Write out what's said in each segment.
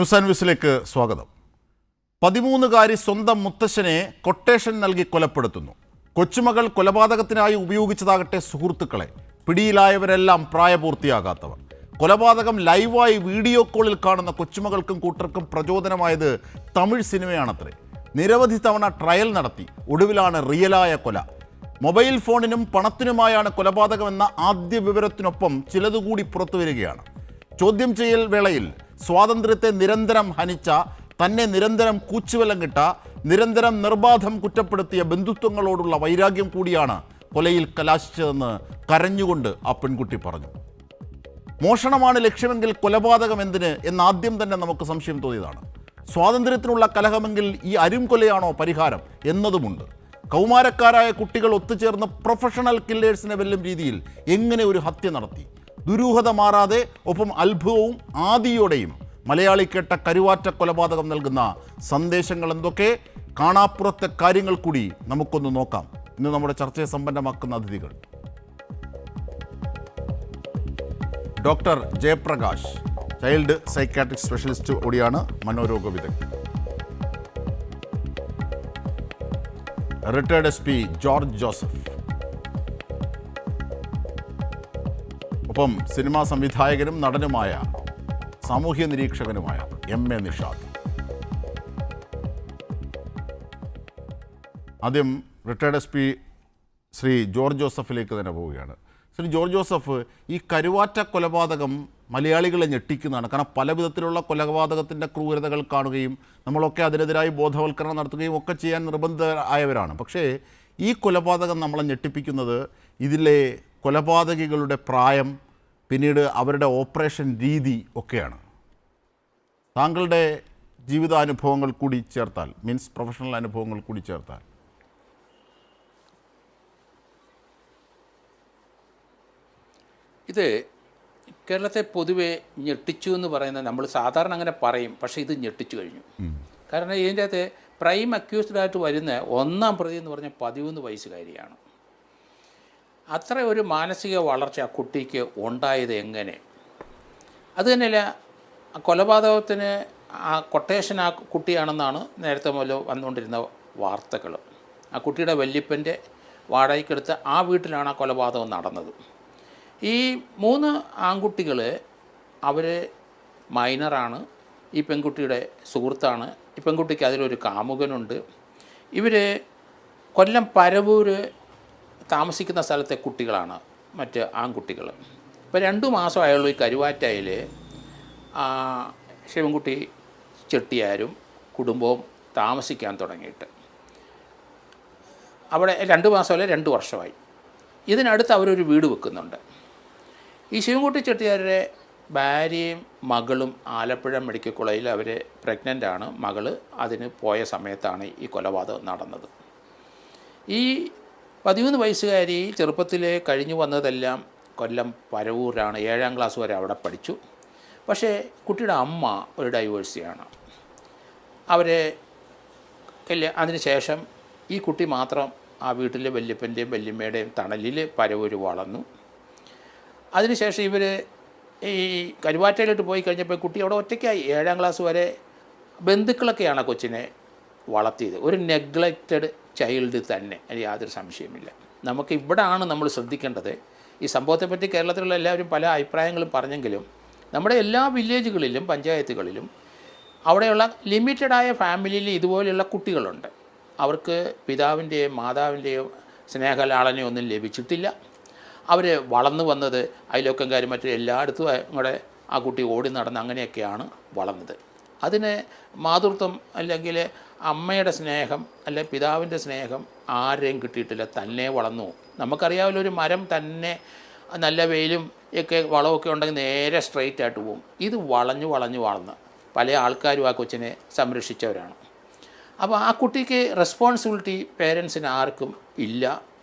News and വ്യൂസിലേക്ക് സ്വാഗതം. 13കാരി സ്വന്തം മുത്തശ്ശനെ കൊട്ടേഷൻ നൽകി കൊലപ്പെടുത്തുന്നു. കൊച്ചുമകൾ കൊലപാതകത്തിനായി ഉപയോഗിച്ചതാകട്ടെ സുഹൃത്തുക്കളെ. പിടിയിലായവരെല്ലാം പ്രായപൂർത്തിയാകാത്തവർ. കൊലപാതകം ലൈവായി വീഡിയോ കോളിൽ കാണുന്ന കൊച്ചുമകൾക്കും കൂട്ടർക്കും പ്രചോദനമായത് തമിഴ് സിനിമയാണത്രേ. നിരവധി തവണ ട്രയൽ നടത്തി. ഒടുവിലാണ് റിയലായ കൊല. മൊബൈൽ ഫോണിനും പണത്തിനുമായാണ് കൊലപാതകമെന്ന ആദ്യ വിവരത്തിനൊപ്പം ചിലതുകൂടി പുറത്തുവരികയാണ്. ചോദ്യം ചെയ്യൽ വേളയിൽ സ്വാതന്ത്ര്യത്തെ നിരന്തരം ഹനിച്ച, തന്നെ നിരന്തരം കൂച്ചുവലം കിട്ട, നിരന്തരം നിർബാധം കുറ്റപ്പെടുത്തിയ ബന്ധുത്വങ്ങളോടുള്ള വൈരാഗ്യം കൂടിയാണ് കൊലയിൽ കലാശിച്ചതെന്ന് കരഞ്ഞുകൊണ്ട് ആ പെൺകുട്ടി പറഞ്ഞു. മോഷണമാണ് ലക്ഷ്യമെങ്കിൽ കൊലപാതകം എന്തിന് എന്നാദ്യം തന്നെ നമുക്ക് സംശയം തോന്നിയതാണ്. സ്വാതന്ത്ര്യത്തിനുള്ള കലഹമെങ്കിൽ ഈ അരുംകൊലയാണോ പരിഹാരം എന്നതുമുണ്ട്. കൗമാരക്കാരായ കുട്ടികൾ ഒത്തുചേർന്ന് പ്രൊഫഷണൽ കില്ലേഴ്സിനെ വെല്ലും രീതിയിൽ എങ്ങനെ ഒരു ഹത്യ നടത്തി? ദുരൂഹത മാറാതെ, ഒപ്പം അത്ഭുതവും ആദിയോടെയും മലയാളി കേട്ട കരുവാറ്റ കൊലപാതകം നൽകുന്ന സന്ദേശങ്ങൾ എന്തൊക്കെ? കാണാപ്പുറത്തെ കാര്യങ്ങൾ കൂടി നമുക്കൊന്ന് നോക്കാം. ഇന്ന് നമ്മുടെ ചർച്ചയെ സമ്പന്നമാക്കുന്ന അതിഥികൾ: doctor Jayaprakash, child psychiatric specialist കൂടിയാണ്, മനോരോഗ വിദഗ്ധൻ. Retired SP George Joseph. ഒപ്പം സിനിമാ സംവിധായകനും നടനുമായ, സാമൂഹ്യ നിരീക്ഷകനുമായ MA നിഷാദ്. ആദ്യം റിട്ടയർഡ് SP ശ്രീ ജോർജ് ജോസഫിലേക്ക് തന്നെ പോവുകയാണ്. ശ്രീ ജോർജ് ജോസഫ്, ഈ കരുവാറ്റ കൊലപാതകം മലയാളികളെ ഞെട്ടിക്കുന്നതാണ്. കാരണം പല വിധത്തിലുള്ള കൊലപാതകത്തിൻ്റെ ക്രൂരതകൾ കാണുകയും നമ്മളൊക്കെ അതിനെതിരായി ബോധവൽക്കരണം നടത്തുകയും ഒക്കെ ചെയ്യാൻ നിർബന്ധരായവരാണ്. പക്ഷേ ഈ കൊലപാതകം നമ്മളെ ഞെട്ടിപ്പിക്കുന്നത് ഇതിലെ കൊലപാതകികളുടെ പ്രായം, പിന്നീട് അവരുടെ ഓപ്പറേഷൻ രീതി ഒക്കെയാണ്. താങ്കളുടെ ജീവിതാനുഭവങ്ങൾ കൂടി ചേർത്താൽ, മീൻസ് പ്രൊഫഷണൽ അനുഭവങ്ങൾ കൂടി ചേർത്താൽ. ഇത് കേരളത്തെ പൊതുവെ ഞെട്ടിച്ചു എന്ന് പറയുന്നത് നമ്മൾ സാധാരണ അങ്ങനെ പറയും, പക്ഷേ ഇത് ഞെട്ടിച്ചു കഴിഞ്ഞു. കാരണം ഇതിൻ്റെ അകത്ത് പ്രൈം അക്യൂസ്ഡായിട്ട് വരുന്ന ഒന്നാം പ്രതി എന്ന് പറഞ്ഞാൽ 13 വയസ്സുകാരിയാണ്. അത്ര ഒരു മാനസിക വളർച്ച ആ കുട്ടിക്ക് ഉണ്ടായത് എങ്ങനെ? അതുതന്നെയല്ല, കൊലപാതകത്തിന് ആ കൊട്ടേഷൻ ആ കുട്ടിയാണെന്നാണ് നേരത്തെ മുതൽ വന്നുകൊണ്ടിരുന്ന വാർത്തകൾ. ആ കുട്ടിയുടെ വല്യപ്പൻ്റെ വാടകയ്ക്കെടുത്ത് ആ വീട്ടിലാണ് ആ കൊലപാതകം നടന്നത്. ഈ 3 ആൺകുട്ടികൾ അവർ മൈനറാണ്. ഈ പെൺകുട്ടിയുടെ സുഹൃത്താണ്. ഈ പെൺകുട്ടിക്ക് അതിലൊരു കാമുകനുണ്ട്. ഇവർ കൊല്ലം പരവൂർ താമസിക്കുന്ന സ്ഥലത്തെ കുട്ടികളാണ്, മറ്റ് ആൺകുട്ടികൾ. ഇപ്പോൾ 2 മാസമായുള്ളൂ ഈ കരുവാറ്റയിൽ ശിവൻകുട്ടി ചെട്ടിയാരും കുടുംബവും താമസിക്കാൻ തുടങ്ങിയിട്ട്. അവിടെ 2 മാസമല്ല, 2 വർഷമായി. ഇതിനടുത്ത് അവരൊരു വീട് വെക്കുന്നുണ്ട്. ഈ ശിവൻകുട്ടി ചെട്ടിയാരുടെ ഭാര്യയും മകളും ആലപ്പുഴ മെഡിക്കൽ കോളേജിൽ അവർ പ്രഗ്നൻ്റാണ്. മകൾ അതിന് പോയ സമയത്താണ് ഈ കൊലപാതകം നടന്നത്. ഈ 13 വയസ്സുകാരി ചെറുപ്പത്തിലെ കഴിഞ്ഞു വന്നതെല്ലാം കൊല്ലം പരവൂരാണ്. 7ാം ക്ലാസ് വരെ അവിടെ പഠിച്ചു. പക്ഷേ കുട്ടിയുടെ അമ്മ ഒരു ഡൈവേഴ്സിയാണ്. അതിന് ശേഷം ഈ കുട്ടി മാത്രം ആ വീട്ടിലെ വല്യപ്പൻ്റെയും വല്യമ്മയുടെയും തണലിൽ പരവൂർ വളർന്നു. അതിനുശേഷം ഇവർ ഈ കരുവാറ്റയിലോട്ട് പോയി കഴിഞ്ഞപ്പോൾ കുട്ടി അവിടെ ഒറ്റയ്ക്കായി. 7ാം ക്ലാസ് വരെ ബന്ധുക്കളൊക്കെയാണ് കൊച്ചിനെ വളർത്തിയത്. ഒരു നെഗ്ലക്റ്റഡ് ചൈൽഡ് തന്നെ, അതിന് യാതൊരു സംശയമില്ല. നമുക്ക് ഇവിടെയാണ് നമ്മൾ ശ്രദ്ധിക്കേണ്ടത്. ഈ സംഭവത്തെപ്പറ്റി കേരളത്തിലുള്ള എല്ലാവരും പല അഭിപ്രായങ്ങളും പറഞ്ഞെങ്കിലും നമ്മുടെ എല്ലാ വില്ലേജുകളിലും പഞ്ചായത്തുകളിലും അവിടെയുള്ള ലിമിറ്റഡായ ഫാമിലിയിൽ ഇതുപോലെയുള്ള കുട്ടികളുണ്ട്. അവർക്ക് പിതാവിൻ്റെയും മാതാവിൻ്റെയും സ്നേഹലാളനയോ ഒന്നും ലഭിച്ചിട്ടില്ല. അവർ വളർന്നു വന്നത് അയൽവക്കംകാരും മറ്റും എല്ലായിടത്തും കൂടെ ആ കുട്ടി ഓടി നടന്ന് അങ്ങനെയൊക്കെയാണ് വളർന്നത്. അതിന് മാതൃത്വം അല്ലെങ്കിൽ അമ്മയുടെ സ്നേഹം അല്ലെങ്കിൽ പിതാവിൻ്റെ സ്നേഹം ആരെയും കിട്ടിയിട്ടില്ല. തന്നെ വളർന്നു. നമുക്കറിയാമല്ലോ, ഒരു മരം തന്നെ നല്ല വെയിലും ഒക്കെ വളമൊക്കെ ഉണ്ടെങ്കിൽ നേരെ സ്ട്രെയിറ്റ് ആയിട്ട് പോകും. ഇത് വളഞ്ഞു വളർന്ന് പല ആൾക്കാരും ആ കൊച്ചിനെ സംരക്ഷിച്ചവരാണ്. അപ്പോൾ ആ കുട്ടിക്ക് റെസ്പോൺസിബിലിറ്റി പേരൻസിന് ആർക്കും ഇല്ല.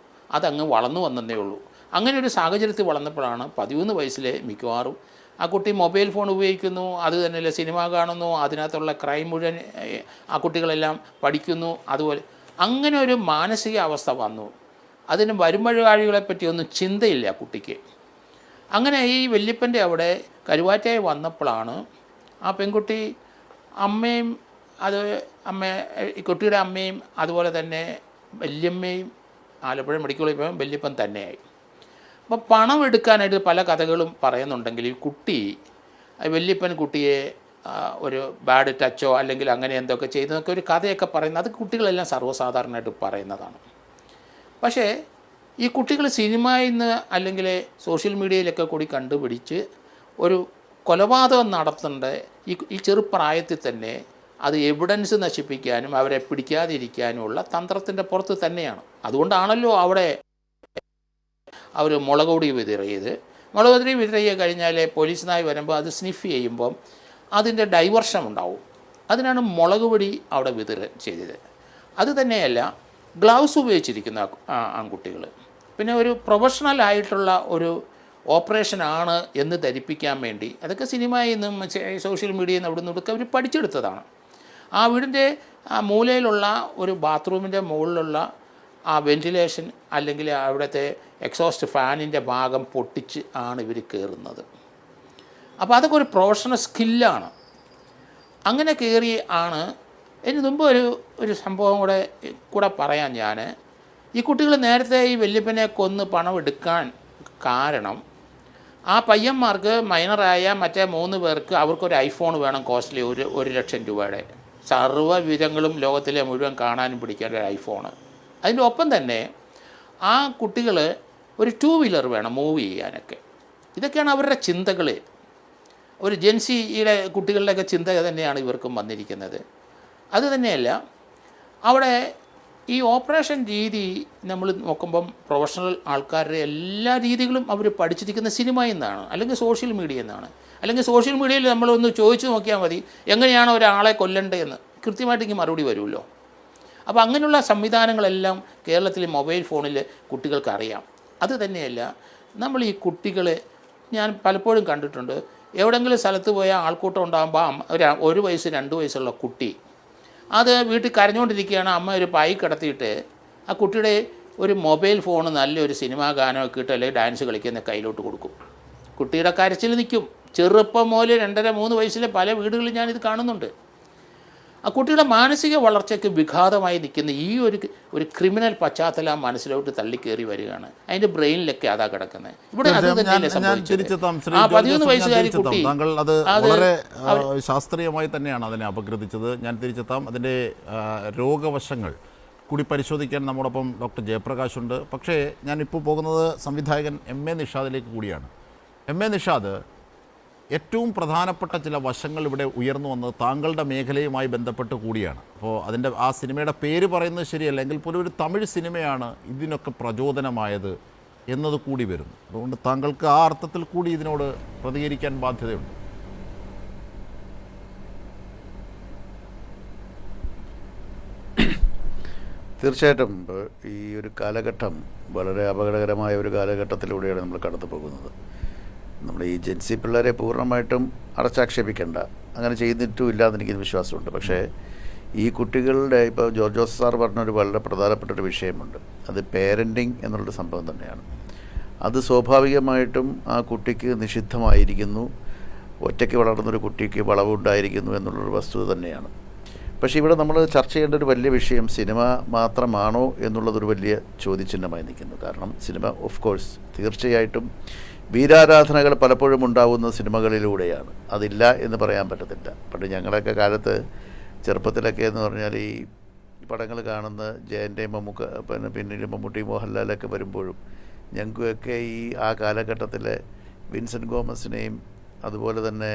അതങ്ങ് വളർന്നു വന്നതേ ഉള്ളൂ. അങ്ങനെ ഒരു സാഹചര്യത്തിൽ വളർന്നപ്പോഴാണ് 13 വയസ്സിലെ മിക്കവാറും ആ കുട്ടി മൊബൈൽ ഫോൺ ഉപയോഗിക്കുന്നു. അത് തന്നെയല്ല, സിനിമ കാണുന്നു, അതിനകത്തുള്ള ക്രൈം മുഴുവൻ ആ കുട്ടികളെല്ലാം പഠിക്കുന്നു. അതുപോലെ അങ്ങനെ ഒരു മാനസിക അവസ്ഥ വന്നു. അതിന് വരുംവഴികാഴികളെപ്പറ്റി ഒന്നും ചിന്തയില്ല ആ കുട്ടിക്ക്. അങ്ങനെ ഈ വല്യപ്പൻ്റെ അവിടെ കരുവാറ്റയിൽ വന്നപ്പോഴാണ് ആ പെൺകുട്ടി അമ്മയും അത് ഈ കുട്ടിയുടെ അമ്മയും അതുപോലെ തന്നെ വല്യമ്മയും ആലപ്പുഴ മെഡിക്കൽ കോളേജിൽ പോയപ്പോൾ വല്യപ്പൻ തന്നെയായി. അപ്പോൾ പണം എടുക്കാനായിട്ട് പല കഥകളും പറയുന്നുണ്ടെങ്കിൽ ഈ കുട്ടി വല്യപ്പൻ കുട്ടിയെ ഒരു ബാഡ് ടച്ചോ അല്ലെങ്കിൽ അങ്ങനെ എന്തൊക്കെ ചെയ്തതൊക്കെ ഒരു കഥയൊക്കെ പറയുന്നത് അത് കുട്ടികളെല്ലാം സർവ്വസാധാരണമായിട്ട് പറയുന്നതാണ്. പക്ഷേ ഈ കുട്ടികൾ സിനിമയിൽ നിന്ന് അല്ലെങ്കിൽ സോഷ്യൽ മീഡിയയിലൊക്കെ കൂടി കണ്ടുപിടിച്ച് ഒരു കൊലപാതകം നടത്തേണ്ട ഈ ചെറുപ്രായത്തിൽ തന്നെ അത് എവിഡൻസ് നശിപ്പിക്കാനും അവരെ പിടിക്കാതിരിക്കാനുമുള്ള തന്ത്രത്തിൻ്റെ പുറത്ത് തന്നെയാണ്. അതുകൊണ്ടാണല്ലോ അവിടെ അവർ മുളകുപൊടി വിതറിയത്. മുളകുപൊടി വിതറിയ കഴിഞ്ഞാൽ പോലീസ് നായി വരുമ്പോൾ അത് സ്നിഫ് ചെയ്യുമ്പം അതിൻ്റെ ഡൈവർഷൻ ഉണ്ടാവും. അതിനാണ് മുളകുപൊടി അവിടെ ചെയ്തത്. അത് തന്നെയല്ല ഗ്ലൗസ് ഉപയോഗിച്ചിരിക്കുന്ന ആൺകുട്ടികൾ. പിന്നെ ഒരു പ്രൊഫഷണൽ ആയിട്ടുള്ള ഒരു ഓപ്പറേഷനാണ് എന്ന് ധരിപ്പിക്കാൻ വേണ്ടി അതൊക്കെ സിനിമയിൽ നിന്നും സോഷ്യൽ മീഡിയയിൽ നിന്ന് അവിടെ നിന്നൊക്കെ അവർ പഠിച്ചെടുത്തതാണ്. ആ വീടിൻ്റെ മൂലയിലുള്ള ഒരു ബാത്റൂമിൻ്റെ മുകളിലുള്ള ആ വെൻറ്റിലേഷൻ അല്ലെങ്കിൽ അവിടുത്തെ എക്സോസ്റ്റ് ഫാനിൻ്റെ ഭാഗം പൊട്ടിച്ച് ആണ് ഇവർ കയറുന്നത്. അപ്പോൾ അതൊക്കെ ഒരു പ്രൊഫഷണൽ സ്കില്ലാണ്. അങ്ങനെ കയറി ആണ്. ഇതിന് മുമ്പ് ഒരു സംഭവം കൂടെ പറയാൻ ഞാൻ ഈ കുട്ടികൾ നേരത്തെ ഈ വല്യപ്പനെ കൊന്ന് പണം എടുക്കാൻ കാരണം ആ പയ്യന്മാർക്ക് മൈനറായ മറ്റേ 3 പേർക്ക് അവർക്കൊരു ഐഫോൺ വേണം, കോസ്റ്റ്ലി 1,00,000 രൂപയുടെ. സർവ്വ വിധങ്ങളും ലോകത്തിലെ മുഴുവൻ കാണാനും പിടിക്കേണ്ട ഒരു ഐഫോണ്. അതിൻ്റെ ഒപ്പം തന്നെ ആ കുട്ടികൾ ഒരു 2 വീലർ വേണം മൂവ് ചെയ്യാനൊക്കെ. ഇതൊക്കെയാണ് അവരുടെ ചിന്തകൾ. ഒരു ജെൻസിയുടെ കുട്ടികളുടെയൊക്കെ ചിന്ത തന്നെയാണ് ഇവർക്കും വന്നിരിക്കുന്നത്. അതുതന്നെയല്ല അവിടെ ഈ ഓപ്പറേഷൻ രീതി നമ്മൾ നോക്കുമ്പം പ്രൊഫഷണൽ ആൾക്കാരുടെ എല്ലാ രീതികളും അവർ പഠിച്ചിരിക്കുന്ന സിനിമയിൽ നിന്നാണ്, അല്ലെങ്കിൽ സോഷ്യൽ മീഡിയയിൽ നിന്നാണ്. അല്ലെങ്കിൽ സോഷ്യൽ മീഡിയയിൽ നമ്മളൊന്ന് ചോദിച്ചു നോക്കിയാൽ മതി എങ്ങനെയാണ് ഒരാളെ കൊല്ലേണ്ടതെന്ന് കൃത്യമായിട്ട് മറുപടി വരുമല്ലോ. അപ്പോൾ അങ്ങനെയുള്ള സംവിധാനങ്ങളെല്ലാം കേരളത്തിൽ മൊബൈൽ ഫോണിൽ കുട്ടികൾക്ക് അറിയാം. അത് തന്നെയല്ല നമ്മൾ ഈ കുട്ടികളെ ഞാൻ പലപ്പോഴും കണ്ടിട്ടുണ്ട്. എവിടെയെങ്കിലും സ്ഥലത്ത് പോയാൽ ആൾക്കൂട്ടം ഉണ്ടാകുമ്പോൾ 1 വയസ്സ് 2 വയസ്സുള്ള കുട്ടി അത് വീട്ടിൽ കരഞ്ഞുകൊണ്ടിരിക്കുകയാണ്. അമ്മ ഒരു പായി കിടത്തിയിട്ട് ആ കുട്ടിയുടെ ഒരു മൊബൈൽ ഫോൺ നല്ലൊരു സിനിമാ ഗാനമൊക്കെ ഇട്ട് അല്ലെങ്കിൽ ഡാൻസ് കളിക്കുന്ന കയ്യിലോട്ട് കൊടുക്കും. കുട്ടിയുടെ കരച്ചിൽ നിൽക്കും. ചെറുപ്പം മുതൽ 2.5-3 വയസ്സിലെ പല വീടുകളിൽ ഞാനിത് കാണുന്നുണ്ട്. ആ കുട്ടിയുടെ മാനസിക വളർച്ചയ്ക്ക് വിഘാതമായി നിൽക്കുന്ന ഈ ഒരു ക്രിമിനൽ പശ്ചാത്തലം ആ മനസ്സിലോട്ട് തള്ളിക്കയറി വരികയാണ്. അതിൻ്റെ ബ്രെയിനിലൊക്കെ അതാ കിടക്കുന്നത്. ഇവിടെ അത് തന്നെയല്ലേ സംഭവിച്ചത്. ആ 13 വയസ്സുകാരി കുട്ടി താങ്കൾ അത് വളരെ ശാസ്ത്രീയമായി തന്നെയാണ് അതിനെ അപഗ്രഥിച്ചത്. ഞാൻ തിരിച്ചെത്താം. അതിൻ്റെ രോഗവശങ്ങൾ കൂടി പരിശോധിക്കാൻ നമ്മോടൊപ്പം ഡോക്ടർ ജയപ്രകാശ് ഉണ്ട്. പക്ഷേ ഞാനിപ്പോൾ പോകുന്നത് സംവിധായകൻ MA നിഷാദിലേക്ക് കൂടിയാണ്. MA നിഷാദ്, ഏറ്റവും പ്രധാനപ്പെട്ട ചില വശങ്ങൾ ഇവിടെ ഉയർന്നു വന്നത് താങ്കളുടെ മേഖലയുമായി ബന്ധപ്പെട്ട് കൂടിയാണ്. അപ്പോൾ അതിൻ്റെ ആ സിനിമയുടെ പേര് പറയുന്നത് ശരിയല്ല എങ്കിൽ പോലും ഒരു തമിഴ് സിനിമയാണ് ഇതിനൊക്കെ പ്രചോദനമായത് എന്നത് കൂടി വരുന്നു. അതുകൊണ്ട് താങ്കൾക്ക് ആ അർത്ഥത്തിൽ കൂടി ഇതിനോട് പ്രതികരിക്കാൻ ബാധ്യതയുണ്ട്. തീർച്ചയായിട്ടും ഈ ഒരു കാലഘട്ടം വളരെ അപകടകരമായ ഒരു കാലഘട്ടത്തിലൂടെയാണ് നമ്മൾ കടന്നു പോകുന്നത്. നമ്മൾ ഈ ജെൻസി പിള്ളേരെ പൂർണ്ണമായിട്ടും അടച്ചാക്ഷേപിക്കേണ്ട, അങ്ങനെ ചെയ്തിട്ടും ഇല്ലാന്ന് എനിക്ക് വിശ്വാസമുണ്ട്. പക്ഷേ ഈ കുട്ടികളുടെ ഇപ്പോൾ ജോർജ് സാർ പറഞ്ഞൊരു വളരെ പ്രധാനപ്പെട്ടൊരു വിഷയമുണ്ട്. അത് പേരൻറ്റിങ് എന്നുള്ളൊരു സംഭവം തന്നെയാണ്. അത് സ്വാഭാവികമായിട്ടും ആ കുട്ടിക്ക് നിഷിദ്ധമായിരിക്കുന്നു. ഒറ്റയ്ക്ക് വളർന്നൊരു കുട്ടിക്ക് വളവുണ്ടായിരിക്കുന്നു എന്നുള്ളൊരു വസ്തുത തന്നെയാണ്. പക്ഷേ ഇവിടെ നമ്മൾ ചർച്ച ചെയ്യേണ്ട ഒരു വലിയ വിഷയം സിനിമ മാത്രമാണോ എന്നുള്ളതൊരു വലിയ ചോദ്യചിഹ്നമായി നിൽക്കുന്നു. കാരണം സിനിമ ഓഫ് കോഴ്സ് തീർച്ചയായിട്ടും വീരാരാധനകൾ പലപ്പോഴും ഉണ്ടാവുന്ന സിനിമകളിലൂടെയാണ്. അതില്ല എന്ന് പറയാൻ പറ്റത്തില്ല. പണ്ട് ഞങ്ങളൊക്കെ കാലത്ത് ചെറുപ്പത്തിലൊക്കെ എന്ന് പറഞ്ഞാൽ ഈ പടങ്ങൾ കാണുന്ന ജയൻ്റെയും പിന്നീട് മമ്മൂട്ടി മോഹൻലാലൊക്കെ വരുമ്പോഴും ഞങ്ങൾക്കൊക്കെ ആ കാലഘട്ടത്തിലെ വിൻസെൻ്റ് ഗോമസിനെയും അതുപോലെ തന്നെ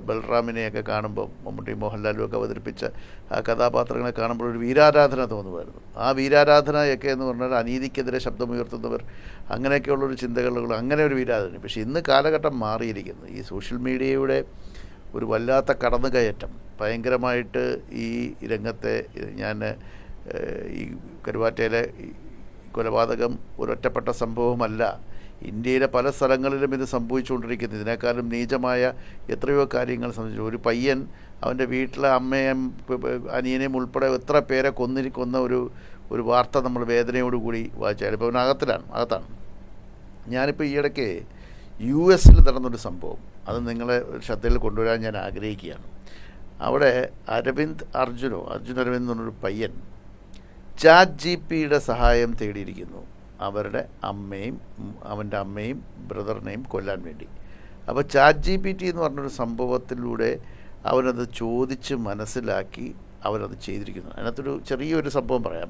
ബൽറാമിനെയൊക്കെ കാണുമ്പോൾ മമ്മൂട്ടി മോഹൻലാലും ഒക്കെ അവതരിപ്പിച്ച ആ കഥാപാത്രങ്ങളെ കാണുമ്പോൾ ഒരു വീരാരാധന തോന്നുമായിരുന്നു. ആ വീരാരാധനയൊക്കെ എന്ന് പറഞ്ഞാൽ അനീതിക്കെതിരെ ശബ്ദമുയർത്തുന്നവർ, അങ്ങനെയൊക്കെയുള്ളൊരു ചിന്തകളുള്ള അങ്ങനെ ഒരു വീരാരാധന. പക്ഷേ ഇന്ന് കാലഘട്ടം മാറിയിരിക്കുന്നു. ഈ സോഷ്യൽ മീഡിയയുടെ ഒരു വല്ലാത്ത കടന്നുകയറ്റം ഭയങ്കരമായിട്ട് ഈ രംഗത്തെ ഞാൻ ഈ കരുവാറ്റയിലെ കൊലപാതകം ഒരൊറ്റപ്പെട്ട സംഭവമല്ല. ഇന്ത്യയിലെ പല സ്ഥലങ്ങളിലും ഇത് സംഭവിച്ചുകൊണ്ടിരിക്കുന്നു. ഇതിനേക്കാളും നീചമായ എത്രയോ കാര്യങ്ങൾ സംബന്ധിച്ചു. ഒരു പയ്യൻ അവൻ്റെ വീട്ടിലെ അമ്മയും അനിയനെയും ഉൾപ്പെടെ എത്ര പേരെ കൊന്ന ഒരു വാർത്ത നമ്മൾ വേദനയോടുകൂടി വായിച്ചാൽ ഇപ്പോൾ അകത്താണ്. ഞാനിപ്പോൾ ഈയിടയ്ക്ക് US നടന്നൊരു സംഭവം അത് നിങ്ങളെ ശ്രദ്ധയിൽ കൊണ്ടുവരാൻ ഞാൻ ആഗ്രഹിക്കുകയാണ്. അവിടെ അർജുൻ അരവിന്ദ് എന്ന് പറഞ്ഞൊരു പയ്യൻ ChatGPT സഹായം തേടിയിരിക്കുന്നു അവരുടെ അവൻ്റെ അമ്മയും ബ്രദറിനെയും കൊല്ലാൻ വേണ്ടി. അപ്പോൾ ChatGPT എന്ന് പറഞ്ഞൊരു സംഭവത്തിലൂടെ അവനത് ചോദിച്ച് മനസ്സിലാക്കി അവനത് ചെയ്തിരിക്കുന്നു. അതിനകത്തൊരു ചെറിയൊരു സംഭവം പറയാം.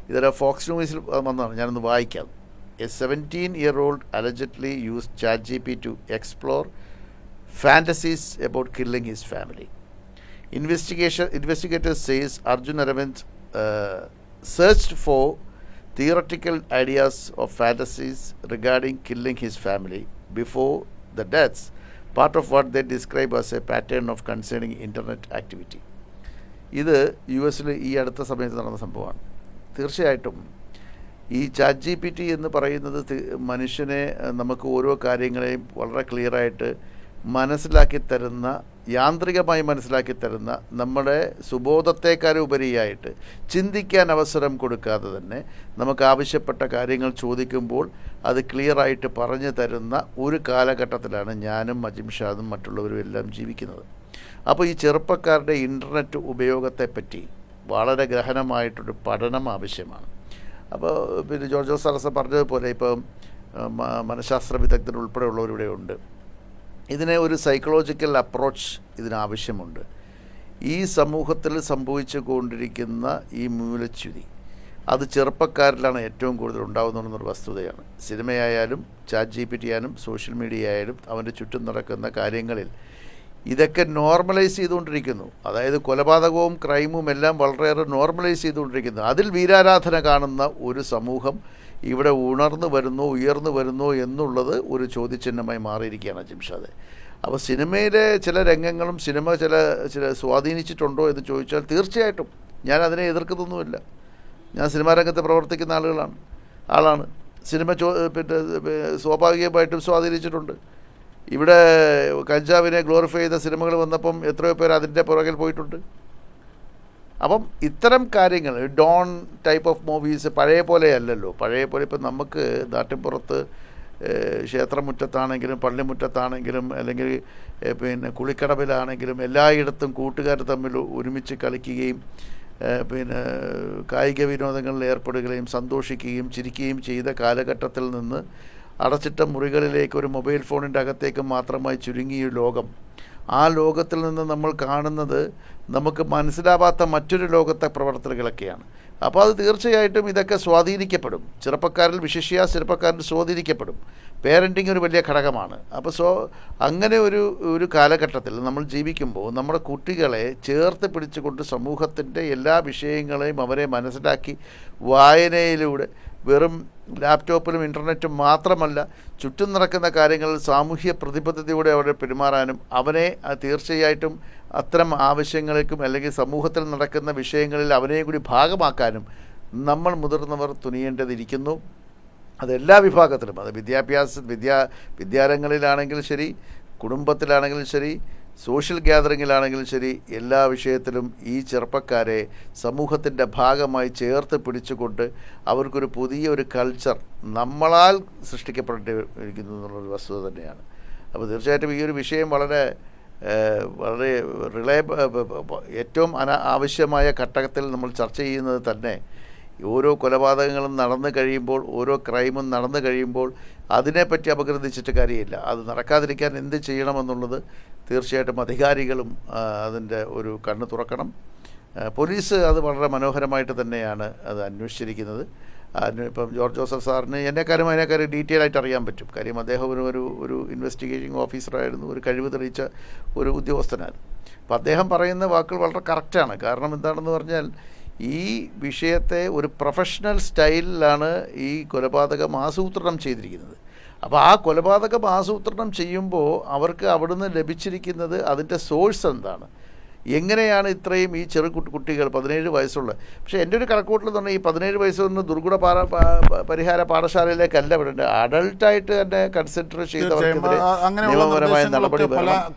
ഇതൊരു ഫോക്സ് ന്യൂസിൽ വന്നതാണ്, ഞാനൊന്ന് വായിക്കാം. A 17-year-old allegedly used ChatGPT to explore fantasies about killing his family. Investigators says Arjun Aravind searched for theoretical ideas of fantasies regarding killing his family before the deaths, part of what they describe as a pattern of concerning internet activity. ഇത് US-ൽ ഈ അടുത്ത സമയത്ത് നടന്ന സംഭവമാണ്. തീർച്ചയായിട്ടും ഈ ChatGPT എന്ന് പറയുന്നത് മനുഷ്യനെ നമുക്ക് ഓരോ കാര്യങ്ങളെയും വളരെ ക്ലിയറായിട്ട് മനസ്സിലാക്കി തരുന്ന, യാന്ത്രികമായി മനസ്സിലാക്കി തരുന്ന, നമ്മുടെ സുബോധത്തെക്കാൾ ഉപരിയായിട്ട് ചിന്തിക്കാൻ അവസരം കൊടുക്കാതെ തന്നെ നമുക്ക് ആവശ്യപ്പെട്ട കാര്യങ്ങൾ ചോദിക്കുമ്പോൾ അത് ക്ലിയറായിട്ട് പറഞ്ഞു തരുന്ന ഒരു കാലഘട്ടത്തിലാണ് ഞാനും അജിംഷാദും മറ്റുള്ളവരും എല്ലാം ജീവിക്കുന്നത്. അപ്പോൾ ഈ ചെറുപ്പക്കാരുടെ ഇൻ്റർനെറ്റ് ഉപയോഗത്തെപ്പറ്റി വളരെ ഗഹനമായിട്ടൊരു പഠനം ആവശ്യമാണ്. അപ്പോൾ പിന്നെ ജോർജ് സറസ് പറഞ്ഞതുപോലെ ഇപ്പം മനഃശാസ്ത്ര വിദഗ്ധരുൾപ്പെടെയുള്ളവരിവിടെ ഉണ്ട്. ഇതിനെ ഒരു സൈക്കോളജിക്കൽ അപ്രോച്ച് ഇതിനാവശ്യമുണ്ട്. ഈ സമൂഹത്തിൽ സംഭവിച്ചു കൊണ്ടിരിക്കുന്ന ഈ മൂലച്യുതി അത് ചെറുപ്പക്കാരിലാണ് ഏറ്റവും കൂടുതൽ ഉണ്ടാകുന്നതെന്നൊരു വസ്തുതയാണ്. സിനിമയായാലും ChatGPT ആയാലും സോഷ്യൽ മീഡിയ ആയാലും അവൻ്റെ ചുറ്റും നടക്കുന്ന കാര്യങ്ങളിൽ ഇതൊക്കെ നോർമലൈസ് ചെയ്തുകൊണ്ടിരിക്കുന്നു. അതായത് കൊലപാതകവും ക്രൈമും എല്ലാം വളരെയേറെ നോർമലൈസ് ചെയ്തുകൊണ്ടിരിക്കുന്നു. അതിൽ വീരാരാധന കാണുന്ന ഒരു സമൂഹം ഇവിടെ ഉയർന്നു വരുന്നോ എന്നുള്ളത് ഒരു ചോദ്യചിഹ്നമായി മാറിയിരിക്കുകയാണ് ജിംഷാദെ. അപ്പോൾ സിനിമയിലെ ചില രംഗങ്ങളും സിനിമ ചില സ്വാധീനിച്ചിട്ടുണ്ടോ എന്ന് ചോദിച്ചാൽ തീർച്ചയായിട്ടും ഞാൻ അതിനെ എതിർക്കുന്നൊന്നുമില്ല. ഞാൻ സിനിമാ രംഗത്ത് പ്രവർത്തിക്കുന്ന ആളാണ്. സിനിമ പിന്നെ സ്വാഭാവികമായിട്ടും സ്വാധീനിച്ചിട്ടുണ്ട്. ഇവിടെ കഞ്ചാവിനെ ഗ്ലോറിഫൈ ചെയ്ത സിനിമകൾ വന്നപ്പം എത്രയോ പേർ അതിൻ്റെ പുറകിൽ പോയിട്ടുണ്ട്. അപ്പം ഇത്തരം കാര്യങ്ങൾ ഡോൺ ടൈപ്പ് ഓഫ് മൂവീസ് പഴയ പോലെ അല്ലല്ലോ. പഴയ പോലെ ഇപ്പം നമുക്ക് നാട്ടിൻപുറത്ത് ക്ഷേത്രമുറ്റത്താണെങ്കിലും പള്ളിമുറ്റത്താണെങ്കിലും അല്ലെങ്കിൽ പിന്നെ കുളിക്കടവിലാണെങ്കിലും എല്ലായിടത്തും കൂട്ടുകാർ തമ്മിൽ ഒരുമിച്ച് കളിക്കുകയും പിന്നെ കായിക വിനോദങ്ങളിൽ ഏർപ്പെടുകയും സന്തോഷിക്കുകയും ചിരിക്കുകയും ചെയ്ത കാലഘട്ടത്തിൽ നിന്ന് അടച്ചിട്ട മുറികളിലേക്ക് ഒരു മൊബൈൽ ഫോണിൻ്റെ അകത്തേക്ക് മാത്രമായി ചുരുങ്ങിയ ലോകം, ആ ലോകത്തിൽ നിന്ന് നമ്മൾ കാണുന്നത് നമുക്ക് മനസ്സിലാവാത്ത മറ്റൊരു ലോകത്തെ പ്രവർത്തനങ്ങളൊക്കെയാണ്. അപ്പോൾ അത് തീർച്ചയായിട്ടും ഇതൊക്കെ സ്വാധീനിക്കപ്പെടും. ചെറുപ്പക്കാരിൽ സ്വാധീനിക്കപ്പെടും. പേരൻറ്റിങ് ഒരു വലിയ ഘടകമാണ്. അപ്പോൾ അങ്ങനെ ഒരു കാലഘട്ടത്തിൽ നമ്മൾ ജീവിക്കുമ്പോൾ നമ്മുടെ കുട്ടികളെ ചേർത്ത് പിടിച്ചുകൊണ്ട് സമൂഹത്തിൻ്റെ എല്ലാ വിഷയങ്ങളെയും അവരെ മനസ്സിലാക്കി വായനയിലൂടെ വെറും ലാപ്ടോപ്പിലും ഇൻ്റർനെറ്റും മാത്രമല്ല ചുറ്റും നടക്കുന്ന കാര്യങ്ങളിൽ സാമൂഹ്യ പ്രതിബദ്ധതയോടെ അവരെ പെരുമാറാനും അവനെ തീർച്ചയായിട്ടും അത്തരം ആവശ്യങ്ങൾക്കും അല്ലെങ്കിൽ സമൂഹത്തിൽ നടക്കുന്ന വിഷയങ്ങളിൽ അവനെയും കൂടി ഭാഗമാക്കാനും നമ്മൾ മുതിർന്നവർ തുനിയേണ്ടതിരിക്കുന്നു. അതെല്ലാ വിഭാഗത്തിലും, അത് വിദ്യാലയങ്ങളിലാണെങ്കിലും ശരി, കുടുംബത്തിലാണെങ്കിലും ശരി, സോഷ്യൽ ഗ്യാതറിങ്ങിലാണെങ്കിലും ശരി, എല്ലാ വിഷയത്തിലും ഈ ചെറുപ്പക്കാരെ സമൂഹത്തിൻ്റെ ഭാഗമായി ചേർത്ത് പിടിച്ചുകൊണ്ട് അവർക്കൊരു പുതിയൊരു കൾച്ചർ നമ്മളാൽ സൃഷ്ടിക്കപ്പെട്ടിരിക്കുന്നു എന്നുള്ളൊരു വസ്തുത തന്നെയാണ്. അപ്പോൾ തീർച്ചയായിട്ടും ഈ ഒരു വിഷയം വളരെ ഏറ്റവും ആവശ്യമായ ഘട്ടത്തിൽ നമ്മൾ ചർച്ച ചെയ്യുന്നത് തന്നെ ഓരോ കൊലപാതകങ്ങളും നടന്നു കഴിയുമ്പോൾ, ഓരോ ക്രൈമും നടന്നു കഴിയുമ്പോൾ അതിനെപ്പറ്റി അപഗ്രഥിച്ചിട്ട് കാര്യമില്ല. അത് നടക്കാതിരിക്കാൻ എന്ത് ചെയ്യണമെന്നുള്ളത് തീർച്ചയായിട്ടും അധികാരികളും അതിൻ്റെ ഒരു കണ്ണ് തുറക്കണം. പോലീസ് അത് വളരെ മനോഹരമായിട്ട് തന്നെയാണ് അത് അന്വേഷിച്ചിരിക്കുന്നത്. ഇപ്പം ജോർജ് ജോസഫ് സാറിന് അതിനേക്കാളും ഡീറ്റെയിൽ ആയിട്ട് അറിയാൻ പറ്റും. കാര്യം അദ്ദേഹം ഒരു ഇൻവെസ്റ്റിഗേറ്റിംഗ് ഓഫീസറായിരുന്നു, ഒരു കഴിവ് തെളിയിച്ച ഒരു ഉദ്യോഗസ്ഥനായിരുന്നു. അപ്പോൾ അദ്ദേഹം പറയുന്ന വാക്കുകൾ വളരെ കറക്റ്റാണ്. കാരണം എന്താണെന്ന് പറഞ്ഞാൽ ഈ വിഷയത്തെ ഒരു പ്രൊഫഷണൽ സ്റ്റൈലിലാണ് ഈ കൊലപാതകം ആസൂത്രണം ചെയ്തിരിക്കുന്നത്. അപ്പോൾ ആ കൊലപാതകം ആസൂത്രണം ചെയ്യുമ്പോൾ അവർക്ക് അവിടുന്ന് ലഭിച്ചിരിക്കുന്നത് അതിൻ്റെ സോഴ്സ് എന്താണ്, എങ്ങനെയാണ് ഇത്രയും ഈ കുട്ടികൾ 17 വയസ്സുള്ള, പക്ഷേ എൻ്റെ ഒരു കണക്കൂട്ടൽ എന്ന് പറഞ്ഞാൽ ഈ 17 വയസ്സൊന്ന് ദുർഗുണ പരിഹാര പാഠശാലയിലേക്കല്ല വിടേണ്ടത്. അഡൾട്ടായിട്ട് തന്നെ കൺസിഡർ ചെയ്തവർക്കെതിരെ നിയമപരമായ നടപടി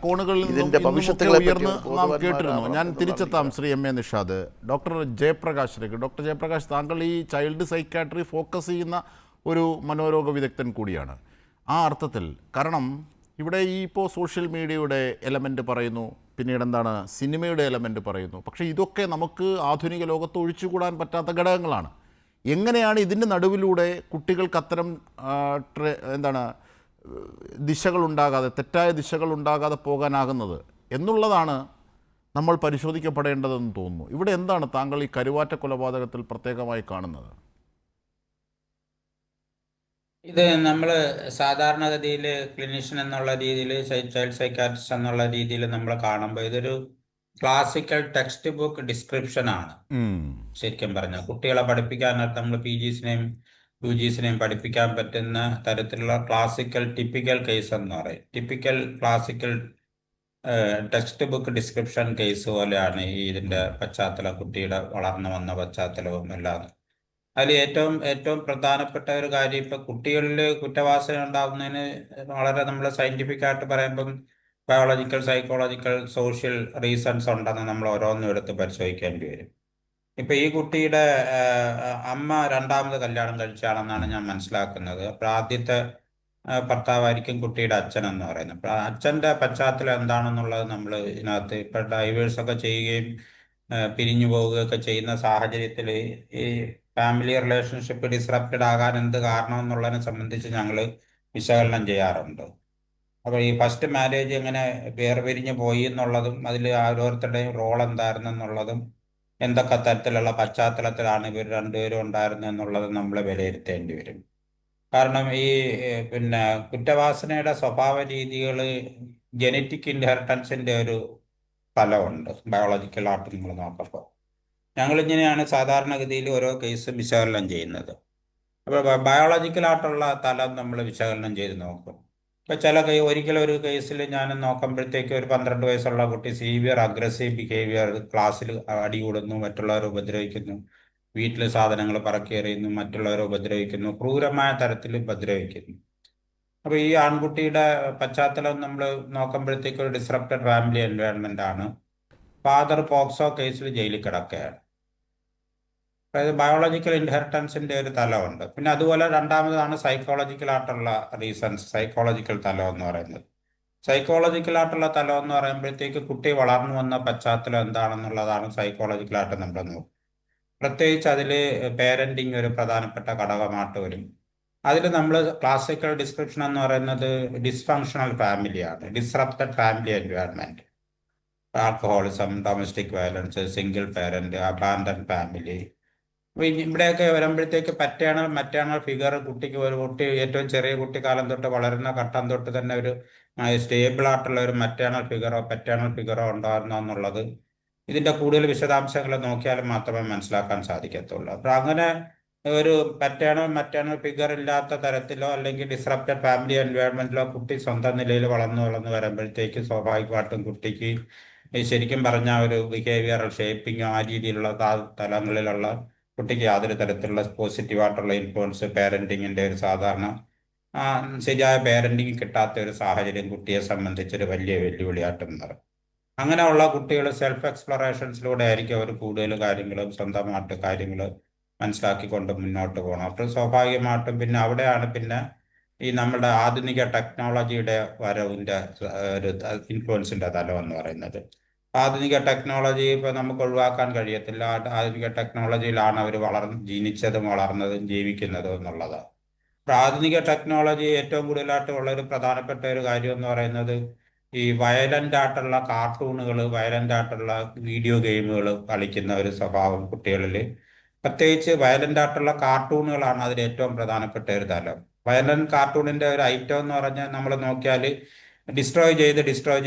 ഇതിൻ്റെ ഭവിഷ്യത്തുകളെ കേട്ടിരുന്നു. ഞാൻ തിരിച്ചെത്താം Shri M A Nishad. Doctor Jayaprakash, താങ്കൾ ഈ ചൈൽഡ് സൈക്കാട്രി ഫോക്കസ് ചെയ്യുന്ന ഒരു മനോരോഗ വിദഗ്ധൻ കൂടിയാണ്. ആ അർത്ഥത്തിൽ കാരണം ഇവിടെ ഈ ഇപ്പോൾ സോഷ്യൽ മീഡിയയുടെ എലമെൻറ്റ് പറയുന്നു, പിന്നീട് എന്താണ് സിനിമയുടെ എലമെൻറ്റ് പറയുന്നു. പക്ഷേ ഇതൊക്കെ നമുക്ക് ആധുനിക ലോകത്ത് ഒഴിച്ചുകൂടാൻ പറ്റാത്ത ഘടകങ്ങളാണ്. എങ്ങനെയാണ് ഇതിൻ്റെ നടുവിലൂടെ കുട്ടികൾക്ക് അത്തരം എന്താണ് ദിശകളുണ്ടാകാതെ, തെറ്റായ ദിശകളുണ്ടാകാതെ പോകാനാകുന്നത് എന്നുള്ളതാണ് നമ്മൾ പരിശോധിക്കപ്പെടേണ്ടതെന്ന് തോന്നുന്നു. ഇവിടെ എന്താണ് താങ്കൾ ഈ കരുവാറ്റ കൊലപാതകത്തിൽ പ്രത്യേകമായി കാണുന്നത്? ഇത് നമ്മൾ സാധാരണഗതിയിൽ ക്ലിനിഷ്യൻ എന്നുള്ള രീതിയിൽ, ചൈൽഡ് സൈക്കാട്രിസ്റ്റ് എന്നുള്ള രീതിയിൽ നമ്മൾ കാണുമ്പോൾ ഇതൊരു ക്ലാസിക്കൽ ടെക്സ്റ്റ് ബുക്ക് ഡിസ്ക്രിപ്ഷനാണ്. ശരിക്കും പറഞ്ഞാൽ കുട്ടികളെ പഠിപ്പിക്കാനായിട്ട് നമ്മൾ PGസിനെയും UGസിനെയും പഠിപ്പിക്കാൻ പറ്റുന്ന തരത്തിലുള്ള ക്ലാസിക്കൽ ടിപ്പിക്കൽ കേസ് എന്ന് പറയും. Typical classical text book description case പോലെയാണ് ഇതിൻ്റെ പശ്ചാത്തലം, കുട്ടിയുടെ വളർന്നു വന്ന പശ്ചാത്തലവും എല്ലാം. അതിൽ ഏറ്റവും പ്രധാനപ്പെട്ട ഒരു കാര്യം, ഇപ്പം കുട്ടികളിൽ കുറ്റവാസന ഉണ്ടാകുന്നതിന് വളരെ നമ്മൾ സയൻറ്റിഫിക് ആയിട്ട് പറയുമ്പം ബയോളജിക്കൽ, സൈക്കോളജിക്കൽ, സോഷ്യൽ റീസൺസ് ഉണ്ടെന്ന് നമ്മൾ ഓരോന്നും എടുത്ത് പരിശോധിക്കേണ്ടി വരും. ഇപ്പം ഈ കുട്ടിയുടെ അമ്മ രണ്ടാമത് കല്യാണം കഴിച്ചാണെന്നാണ് ഞാൻ മനസ്സിലാക്കുന്നത്. അപ്പോൾ ആദ്യത്തെ ഭർത്താവായിരിക്കും കുട്ടിയുടെ അച്ഛൻ എന്ന് പറയുന്നത്. അപ്പോൾ അച്ഛൻ്റെ പശ്ചാത്തലം എന്താണെന്നുള്ളത് നമ്മൾ ഇതിനകത്ത് ഇപ്പം ഡൈവേഴ്സൊക്കെ ചെയ്യുകയും പിരിഞ്ഞു പോവുകയൊക്കെ ചെയ്യുന്ന സാഹചര്യത്തിൽ ഈ ഫാമിലി റിലേഷൻഷിപ്പ് ഡിസ്റപ്റ്റഡ് ആകാൻ എന്ത് കാരണം എന്നുള്ളതിനെ സംബന്ധിച്ച് ഞങ്ങൾ വിശകലനം ചെയ്യാറുണ്ട്. അപ്പോൾ ഈ ഫസ്റ്റ് മാരേജ് എങ്ങനെ വേർപിരിഞ്ഞ് പോയി എന്നുള്ളതും അതിൽ ഓരോരുത്തരുടെയും റോൾ എന്തായിരുന്നു എന്നുള്ളതും എന്തൊക്കെ തരത്തിലുള്ള പശ്ചാത്തലത്തിലാണ് ഇവർ രണ്ടുപേരും ഉണ്ടായിരുന്നത് എന്നുള്ളത് നമ്മൾ വിലയിരുത്തേണ്ടി വരും. കാരണം ഈ പിന്നെ കുറ്റവാസനയുടെ സ്വഭാവ രീതികൾ ജനറ്റിക് ഇൻഹെറിറ്റൻസിൻ്റെ ഒരു സ്ഥലമുണ്ട് ബയോളജിക്കലായിട്ട് നിങ്ങൾ നോക്കുമ്പോൾ. ഞങ്ങളിങ്ങനെയാണ് സാധാരണഗതിയിൽ ഓരോ കേസും വിശകലനം ചെയ്യുന്നത്. അപ്പോൾ ബയോളജിക്കലായിട്ടുള്ള തലം നമ്മൾ വിശകലനം ചെയ്ത് നോക്കും. ഇപ്പോൾ ചില ഒരിക്കലും ഒരു കേസിൽ ഞാൻ നോക്കുമ്പോഴത്തേക്ക് ഒരു 12 വയസ്സുള്ള കുട്ടി സീവിയർ അഗ്രസീവ് ബിഹേവിയർ, ക്ലാസ്സിൽ അടികൂടുന്നു, മറ്റുള്ളവരെ ഉപദ്രവിക്കുന്നു, വീട്ടിൽ സാധനങ്ങൾ പറക്കി എറിയുന്നു, മറ്റുള്ളവരെ ഉപദ്രവിക്കുന്നു, ക്രൂരമായ തരത്തിൽ ഉപദ്രവിക്കുന്നു. അപ്പോൾ ഈ ആൺകുട്ടിയുടെ പശ്ചാത്തലം നമ്മൾ നോക്കുമ്പോഴത്തേക്ക് ഒരു ഡിസ്റപ്റ്റഡ് ഫാമിലി എൻവയോൺമെൻ്റ് ആണ്. ഫാദർ പോക്സോ കേസിൽ ജയിലിൽ കിടക്കുകയാണ്. അതായത് ബയോളജിക്കൽ ഇൻഹെറിറ്റൻസിൻ്റെ ഒരു തലമുണ്ട്. പിന്നെ അതുപോലെ രണ്ടാമതാണ് സൈക്കോളജിക്കലായിട്ടുള്ള റീസൺസ്, സൈക്കോളജിക്കൽ തലം എന്ന് പറയുന്നത്. സൈക്കോളജിക്കലായിട്ടുള്ള തലം എന്ന് പറയുമ്പോഴത്തേക്ക് കുട്ടി വളർന്നു വന്ന പശ്ചാത്തലം എന്താണെന്നുള്ളതാണ് സൈക്കോളജിക്കലായിട്ട് നമ്മൾ നോക്കും. പ്രത്യേകിച്ച് അതിൽ പേരൻറ്റിങ് ഒരു പ്രധാനപ്പെട്ട ഘടകമായിട്ട് വരും. അതിൽ നമ്മൾ ക്ലാസിക്കൽ ഡിസ്ക്രിപ്ഷൻ എന്ന് പറയുന്നത് ഡിസ്ഫങ്ഷണൽ ഫാമിലിയാണ്, disrupted family environment, alcoholism, domestic violence, single parent, abandon family. ഇവിടെയൊക്കെ വരുമ്പോഴത്തേക്ക് മറ്റേണൽ ഫിഗർ കുട്ടിക്ക്, ഒരു കുട്ടി ഏറ്റവും ചെറിയ കുട്ടിക്കാലം തൊട്ട് വളരുന്ന ഘട്ടം തൊട്ട് തന്നെ ഒരു സ്റ്റേബിളായിട്ടുള്ള ഒരു മറ്റേണൽ ഫിഗറോ ഉണ്ടാകുന്നു എന്നുള്ളത് ഇതിൻ്റെ കൂടുതൽ വിശദാംശങ്ങൾ നോക്കിയാൽ മാത്രമേ മനസ്സിലാക്കാൻ സാധിക്കത്തുള്ളൂ. അപ്പോൾ അങ്ങനെ ഒരു മറ്റേണൽ ഫിഗർ ഇല്ലാത്ത തരത്തിലോ അല്ലെങ്കിൽ ഡിസ്റപ്റ്റഡ് ഫാമിലി എൻവയോൺമെൻറ്റിലോ കുട്ടി സ്വന്തം നിലയിൽ വളർന്നു വരുമ്പോഴത്തേക്ക് സ്വാഭാവികമായിട്ടും കുട്ടിക്ക് ശരിക്കും പറഞ്ഞ ഒരു ബിഹേവിയറൽ ഷേപ്പിങ്ങോ ആ രീതിയിലുള്ള തലങ്ങളിലുള്ള കുട്ടിക്ക് യാതൊരു തരത്തിലുള്ള പോസിറ്റീവായിട്ടുള്ള ഇൻഫ്ലുവൻസ് പേരൻറ്റിങ്ങിൻ്റെ ഒരു സാധാരണ ശരിയായ പേരൻറ്റിങ് കിട്ടാത്ത ഒരു സാഹചര്യം കുട്ടിയെ സംബന്ധിച്ചൊരു വലിയ വെല്ലുവിളിയായിട്ട് മാറും. അങ്ങനെയുള്ള കുട്ടികൾ സെൽഫ് എക്സ്പ്ലോറേഷൻസിലൂടെ ആയിരിക്കും അവർ കൂടുതൽ കാര്യങ്ങളും സ്വന്തമായിട്ട് കാര്യങ്ങൾ മനസ്സിലാക്കിക്കൊണ്ട് മുന്നോട്ട് പോകണം. അപ്പോൾ സ്വാഭാവികമായിട്ടും പിന്നെ അവിടെയാണ് പിന്നെ ഈ നമ്മുടെ ആധുനിക ടെക്നോളജിയുടെ വരവിൻ്റെ ഒരു ഇൻഫ്ലുവൻസിൻ്റെ തലം എന്ന് പറയുന്നത്. ആധുനിക ടെക്നോളജി ഇപ്പോൾ നമുക്ക് ഒഴിവാക്കാൻ കഴിയത്തില്ല. ആധുനിക ടെക്നോളജിയിലാണ് അവർ ജനിച്ചതും വളർന്നതും ജീവിക്കുന്നതും എന്നുള്ളത്. അപ്പോൾ ആധുനിക ടെക്നോളജി ഏറ്റവും കൂടുതലായിട്ട് ഉള്ളൊരു പ്രധാനപ്പെട്ട ഒരു കാര്യം എന്ന് പറയുന്നത് ഈ വയലൻ്റ് ആയിട്ടുള്ള കാർട്ടൂണുകൾ, വയലൻ്റ് ആയിട്ടുള്ള വീഡിയോ ഗെയിമുകൾ കളിക്കുന്ന ഒരു സ്വഭാവം കുട്ടികളിൽ, പ്രത്യേകിച്ച് വയലൻ്റ് ആയിട്ടുള്ള കാർട്ടൂണുകളാണ് അതിൽ ഏറ്റവും പ്രധാനപ്പെട്ട ഒരു തലം. വയലൻ്റ് കാർട്ടൂണിൻ്റെ ഒരു ഐറ്റം എന്ന് പറഞ്ഞാൽ നമ്മൾ നോക്കിയാൽ ഡിസ്ട്രോയ്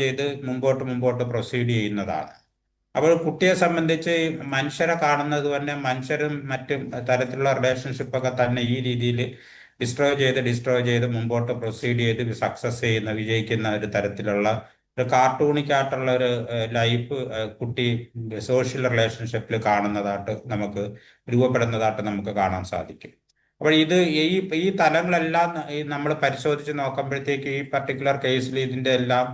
ചെയ്ത് മുമ്പോട്ട് പ്രൊസീഡ് ചെയ്യുന്നതാണ്. അപ്പോൾ കുട്ടിയെ സംബന്ധിച്ച് മനുഷ്യരെ കാണുന്നത് തന്നെ മനുഷ്യരും മറ്റും തരത്തിലുള്ള റിലേഷൻഷിപ്പൊക്കെ തന്നെ ഈ രീതിയിൽ ഡിസ്ട്രോയ് ചെയ്ത് മുമ്പോട്ട് പ്രൊസീഡ് ചെയ്ത് സക്സസ് ചെയ്യുന്ന, വിജയിക്കുന്ന ഒരു തരത്തിലുള്ള ഒരു കാർട്ടൂണിക്കായിട്ടുള്ള ഒരു ലൈഫ് കുട്ടി സോഷ്യൽ റിലേഷൻഷിപ്പിൽ കാണുന്നതായിട്ട് രൂപപ്പെടുന്നതായിട്ട് നമുക്ക് കാണാൻ സാധിക്കും. അപ്പോൾ ഈ തലങ്ങളെല്ലാം നമ്മൾ പരിശോധിച്ച് നോക്കുമ്പോഴത്തേക്ക് ഈ പർട്ടിക്കുലർ കേസിൽ ഇതിൻ്റെ എല്ലാം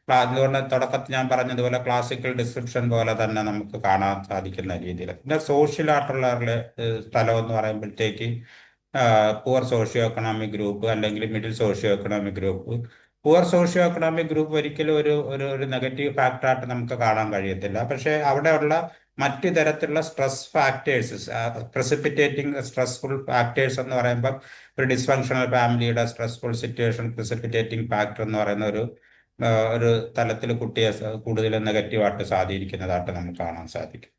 അതുകൊണ്ട് തുടക്കത്തിൽ ഞാൻ പറഞ്ഞതുപോലെ ക്ലാസിക്കൽ ഡിസ്ക്രിപ്ഷൻ പോലെ തന്നെ നമുക്ക് കാണാൻ സാധിക്കുന്ന രീതിയിൽ. പിന്നെ സോഷ്യലായിട്ടുള്ള സ്ഥലം എന്ന് പറയുമ്പോഴത്തേക്ക് പുവർ സോഷ്യോ എക്കണോമിക് ഗ്രൂപ്പ് അല്ലെങ്കിൽ middle socio economic group, poor socio economic group ഒരിക്കലും ഒരു ഒരു ഒരു നെഗറ്റീവ് ഫാക്ടറായിട്ട് നമുക്ക് കാണാൻ കഴിയത്തില്ല. പക്ഷേ അവിടെയുള്ള മറ്റു തരത്തിലുള്ള stress factors, precipitating stressful factors എന്ന് പറയുമ്പോൾ ഒരു ഡിസ്ഫങ്ഷണൽ ഫാമിലിയുടെ സ്ട്രെസ്ഫുൾ സിറ്റുവേഷൻ പ്രസിപ്പിറ്റേറ്റിംഗ് ഫാക്ടർ എന്ന് പറയുന്ന ഒരു തലത്തിൽ കുട്ടിയെ കൂടുതൽ നെഗറ്റീവായിട്ട് സ്വാധീനിക്കുന്നതായിട്ട് നമുക്ക് കാണാൻ സാധിക്കും.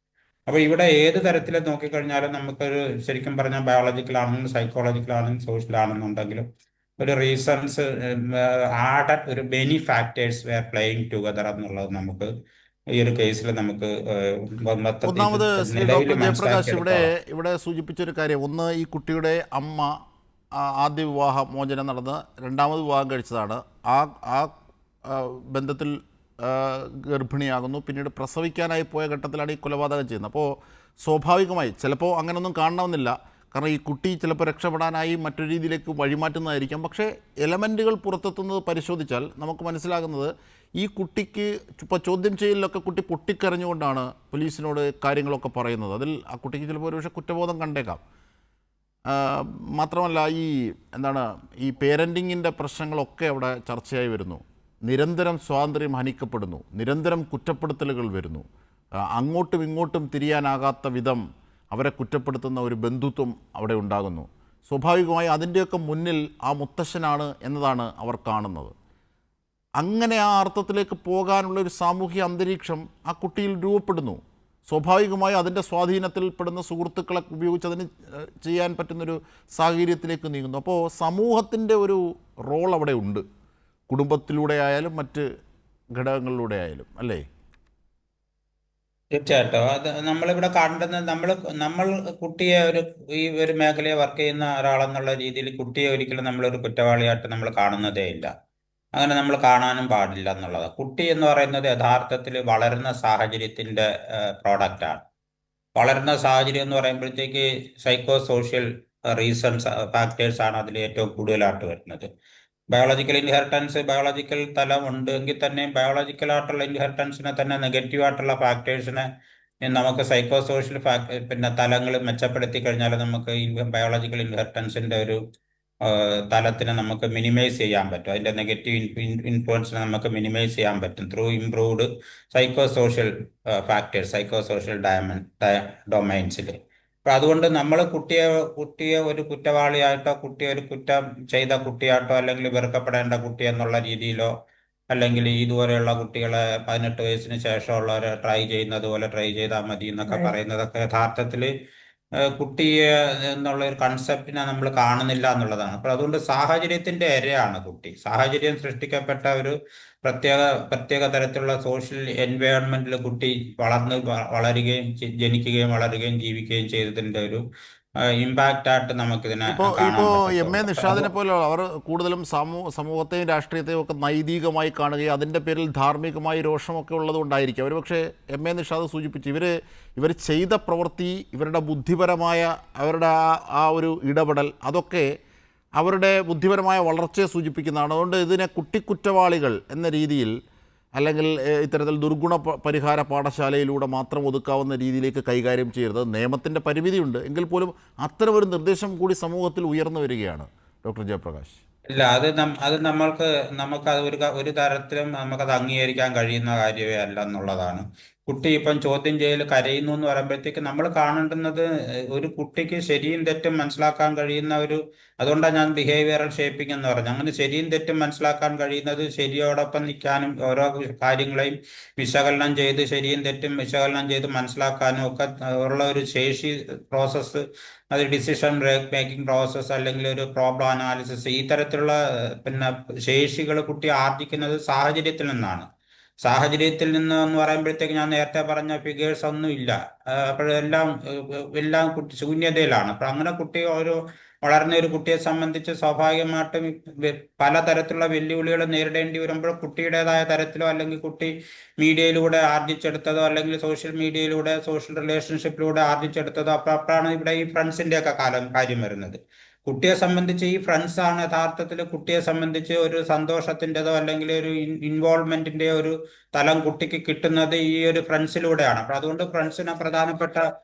അപ്പോൾ ഇവിടെ ഏത് തരത്തിൽ നോക്കിക്കഴിഞ്ഞാലും നമുക്കൊരു ശരിക്കും പറഞ്ഞാൽ ബയോളജിക്കലാണെങ്കിലും സൈക്കോളജിക്കലാണെങ്കിലും സോഷ്യലാണെന്നുണ്ടെങ്കിലും ഒരു റീസൺസ് ആഡഡ് ഒരു many factors wear playing together എന്നുള്ളത് നമുക്ക് ഈ ഒരു കേസിൽ നമുക്ക് ഒന്നാമത് ശ്രീ നിലവിൽ ഡോക്ടർ ജയപ്രകാശ് ഇവിടെ മനസ്സിലാക്കിയെടുത്തോളം ഇവിടെ സൂചിപ്പിച്ചൊരു കാര്യം, ഒന്ന് ഈ കുട്ടിയുടെ അമ്മ ആദ്യ വിവാഹ മോചനം നടന്ന് രണ്ടാമത് വിവാഹം കഴിച്ചതാണ്. ആ ആ ആ, ബന്ധത്തിൽ ഗർഭിണിയാകുന്നു, പിന്നീട് പ്രസവിക്കാനായി പോയ ഘട്ടത്തിലാണ് ഈ കൊലപാതകം ചെയ്യുന്നത്. അപ്പോൾ സ്വാഭാവികമായി ചിലപ്പോൾ അങ്ങനെയൊന്നും കാണണമെന്നില്ല, കാരണം ഈ കുട്ടി ചിലപ്പോൾ രക്ഷപ്പെടാനായി മറ്റൊരു രീതിയിലേക്ക് വഴിമാറ്റുന്നതായിരിക്കാം. പക്ഷേ എലമെൻറ്റുകൾ പുറത്തെത്തുന്നത് പരിശോധിച്ചാൽ നമുക്ക് മനസ്സിലാകുന്നത് ഈ കുട്ടിക്ക് ഇപ്പോൾ ചോദ്യം ചെയ്യലിലൊക്കെ കുട്ടി പൊട്ടിക്കരഞ്ഞുകൊണ്ടാണ് പോലീസിനോട് കാര്യങ്ങളൊക്കെ പറയുന്നത്. അതിൽ ആ കുട്ടിക്ക് ചിലപ്പോൾ ഒരുപക്ഷെ കുറ്റബോധം കണ്ടേക്കാം. മാത്രമല്ല ഈ എന്താണ് ഈ പേരൻറ്റിങ്ങിൻ്റെ പ്രശ്നങ്ങളൊക്കെ അവിടെ ചർച്ചയായി വരുന്നു. നിരന്തരം സ്വാതന്ത്ര്യം ഹനിക്കപ്പെടുന്നു, നിരന്തരം കുറ്റപ്പെടുത്തലുകൾ വരുന്നു, അങ്ങോട്ടും ഇങ്ങോട്ടും തിരിയാനാകാത്ത വിധം അവരെ കുറ്റപ്പെടുത്തുന്ന ഒരു ബന്ധുത്വം അവിടെ ഉണ്ടാകുന്നു. സ്വാഭാവികമായി അതിൻ്റെയൊക്കെ മുന്നിൽ ആ മുത്തശ്ശനാണ് എന്നതാണ് അവർ കാണുന്നത്. അങ്ങനെ ആ അർത്ഥത്തിലേക്ക് പോകാനുള്ള ഒരു സാമൂഹിക അന്തരീക്ഷം ആ കുട്ടിയിൽ രൂപപ്പെടുന്നു. സ്വാഭാവികമായി അതിൻ്റെ സ്വാധീനത്തിൽപ്പെടുന്ന സുഹൃത്തുക്കളെ ഉപയോഗിച്ച് അതിന് ചെയ്യാൻ പറ്റുന്നൊരു സാഹചര്യത്തിലേക്ക് നീങ്ങുന്നു. അപ്പോൾ സമൂഹത്തിൻ്റെ ഒരു റോൾ അവിടെ ഉണ്ട്, കുടുംബത്തിലൂടെ ആയാലും മറ്റ് ഘടകങ്ങളിലൂടെ ആയാലും, അല്ലേ? തീർച്ചയായിട്ടും അത് നമ്മളിവിടെ കണ്ടെന്ന് നമ്മൾ കുട്ടിയെ ഈ ഒരു മേഖലയെ വർക്ക് ചെയ്യുന്ന ഒരാളെന്നുള്ള രീതിയിൽ കുട്ടിയെ ഒരിക്കലും നമ്മളൊരു കുറ്റവാളിയായിട്ട് നമ്മൾ കാണുന്നതേ ഇല്ല. അങ്ങനെ നമ്മൾ കാണാനും പാടില്ല എന്നുള്ളതാണ്. കുട്ടി എന്ന് പറയുന്നത് യഥാർത്ഥത്തിൽ വളരുന്ന സാഹചര്യത്തിന്റെ പ്രോഡക്റ്റാണ്. വളരുന്ന സാഹചര്യം എന്ന് പറയുമ്പോഴത്തേക്ക് സൈക്കോ സോഷ്യൽ റീസൺസ് ഫാക്ടേഴ്സ് ആണ് അതിൽ ഏറ്റവും കൂടുതലായിട്ട് വരുന്നത്. ബയോളജിക്കൽ ഇൻഹെറിറ്റൻസ്, ബയോളജിക്കൽ തലം ഉണ്ട് എങ്കിൽ തന്നെ ബയോളജിക്കലായിട്ടുള്ള ഇൻഹെറിറ്റൻസിനെ തന്നെ നെഗറ്റീവായിട്ടുള്ള ഫാക്ടേഴ്സിനെ നമുക്ക് സൈക്കോ സോഷ്യൽ പിന്നെ തലങ്ങൾ മെച്ചപ്പെടുത്തി കഴിഞ്ഞാൽ നമുക്ക് ബയോളജിക്കൽ ഇൻഹെറിറ്റൻസിന്റെ ഒരു തലത്തിനെ നമുക്ക് മിനിമൈസ് ചെയ്യാൻ പറ്റും. അതിന്റെ നെഗറ്റീവ് ഇൻഫ്ലുവൻസിനെ നമുക്ക് മിനിമൈസ് ചെയ്യാൻ പറ്റും through improved psycho social factors, psycho social ഡൊമൈൻസിൽ. അപ്പൊ അതുകൊണ്ട് നമ്മൾ കുട്ടിയെ ഒരു കുറ്റവാളിയായിട്ടോ കുട്ടിയെ ഒരു കുറ്റം ചെയ്ത കുട്ടിയായിട്ടോ അല്ലെങ്കിൽ വെറുക്കപ്പെടേണ്ട കുട്ടി എന്നുള്ള രീതിയിലോ അല്ലെങ്കിൽ ഇതുപോലെയുള്ള കുട്ടികളെ 18 വയസ്സിന് ശേഷമുള്ളവരെ ട്രൈ ചെയ്യുന്നത് പോലെ ട്രൈ ചെയ്താൽ മതി എന്നൊക്കെ പറയുന്നതൊക്കെ യഥാർത്ഥത്തിൽ കുട്ടിയെ എന്നുള്ള ഒരു കൺസെപ്റ്റിനെ നമ്മൾ കാണുന്നില്ല എന്നുള്ളതാണ്. അപ്പോൾ അതുകൊണ്ട് സാഹചര്യത്തിന്റെ ഇരയാണ് കുട്ടി. സാഹചര്യം സൃഷ്ടിക്കപ്പെട്ട ഒരു പ്രത്യേക തരത്തിലുള്ള സോഷ്യൽ എൻവയോൺമെന്റിൽ കുട്ടി വളരുകയും ജനിക്കുകയും വളരുകയും ജീവിക്കുകയും ചെയ്തതിന്റെ ഒരു ഇമ്പാക്റ്റ് ആയിട്ട് നമുക്കിതിനെ ഇപ്പോൾ കാണാൻ എം എ പറ്റത്തുള്ളൂ. നിഷാദിനെ പോലെയുള്ള അവർ കൂടുതലും സമൂഹത്തെയും രാഷ്ട്രീയത്തെയും ഒക്കെ നൈതികമായി കാണുകയും അതിൻ്റെ പേരിൽ ധാർമ്മികമായി രോഷമൊക്കെ ഉള്ളതുകൊണ്ടായിരിക്കും അവർ. പക്ഷേ എം എ നിഷാദ് സൂചിപ്പിച്ചു, ഇവർ ചെയ്ത പ്രവൃത്തി, ഇവരുടെ ബുദ്ധിപരമായ അവരുടെ ആ ഒരു ഇടപെടൽ, അതൊക്കെ അവരുടെ ബുദ്ധിപരമായ വളർച്ചയെ സൂചിപ്പിക്കുന്നതാണ്. അതുകൊണ്ട് ഇതിനെ കുട്ടിക്കുറ്റവാളികൾ എന്ന രീതിയിൽ അല്ലെങ്കിൽ ഇത്തരത്തിൽ ദുർഗുണ പരിഹാര പാഠശാലയിലൂടെ മാത്രം ഒതുക്കാവുന്ന രീതിയിലേക്ക് കൈകാര്യം ചെയ്യരുത്. നിയമത്തിൻ്റെ പരിമിതിയുണ്ട്, എങ്കിൽ പോലും അത്തരമൊരു നിർദ്ദേശം കൂടി സമൂഹത്തിൽ ഉയർന്നു വരികയാണ്. ഡോക്ടർ ജയപ്രകാശ്. ഇല്ല, അത് നമുക്കത് ഒരു തരത്തിലും നമുക്കത് അംഗീകരിക്കാൻ കഴിയുന്ന കാര്യമേ അല്ല എന്നുള്ളതാണ്. കുട്ടി ഇപ്പം ചോദ്യം ചെയ്യൽ കരയുന്നു എന്ന് പറയുമ്പോഴത്തേക്ക് നമ്മൾ കാണേണ്ടുന്നത് ഒരു കുട്ടിക്ക് ശരിയും തെറ്റും മനസ്സിലാക്കാൻ കഴിയുന്ന അതുകൊണ്ടാണ് ഞാൻ ബിഹേവിയറൽ ഷേപ്പിംഗ് എന്ന് പറഞ്ഞു. അങ്ങനെ ശരിയും തെറ്റും മനസ്സിലാക്കാൻ കഴിയുന്നത് ശരിയോടൊപ്പം നിൽക്കാനും ഓരോ കാര്യങ്ങളെയും വിശകലനം ചെയ്ത് ശരിയും തെറ്റും വിശകലനം ചെയ്ത് മനസ്സിലാക്കാനും ഒക്കെ ഉള്ള ഒരു ശേഷി പ്രോസസ്സ്, അത് ഡിസിഷൻ മേക്കിംഗ് പ്രോസസ്സ് അല്ലെങ്കിൽ ഒരു പ്രോബ്ലം അനാലിസിസ്, ഈ തരത്തിലുള്ള പിന്നെ ശേഷികൾ കുട്ടി ആർജിക്കുന്നത് സാഹചര്യത്തിൽ നിന്നാണ്. സാഹചര്യത്തിൽ നിന്ന് എന്ന് പറയുമ്പോഴത്തേക്ക് ഞാൻ നേരത്തെ പറഞ്ഞ ഫിഗേഴ്സ് ഒന്നും ഇല്ല. എല്ലാം കുട്ടി ശൂന്യതയിലാണ്. അപ്പൊ അങ്ങനെ കുട്ടി വളർന്ന ഒരു കുട്ടിയെ സംബന്ധിച്ച് സ്വാഭാവികമായിട്ടും പലതരത്തിലുള്ള വെല്ലുവിളികൾ നേരിടേണ്ടി വരുമ്പോൾ കുട്ടിയുടേതായ തരത്തിലോ അല്ലെങ്കിൽ കുട്ടി മീഡിയയിലൂടെ ആർജിച്ചെടുത്തതോ അല്ലെങ്കിൽ സോഷ്യൽ മീഡിയയിലൂടെ സോഷ്യൽ റിലേഷൻഷിപ്പിലൂടെ ആർജിച്ചെടുത്തതോ അപ്പോഴാണ് ഇവിടെ ഈ ഫ്രണ്ട്സിന്റെ ഒക്കെ കാര്യം വരുന്നത്. കുട്ടിയെ സംബന്ധിച്ച് ഈ ഫ്രണ്ട്സ് ആണ് യഥാർത്ഥത്തിൽ കുട്ടിയെ സംബന്ധിച്ച് ഒരു സന്തോഷത്തിൻ്റെതോ അല്ലെങ്കിൽ ഒരു ഇൻവോൾവ്മെന്റിന്റെ ഒരു തലം കുട്ടിക്ക് കിട്ടുന്നത് ഈ ഒരു ഫ്രണ്ട്സിലൂടെയാണ്. അപ്പൊ അതുകൊണ്ട് ഫ്രണ്ട്സിനെ പ്രധാനപ്പെട്ട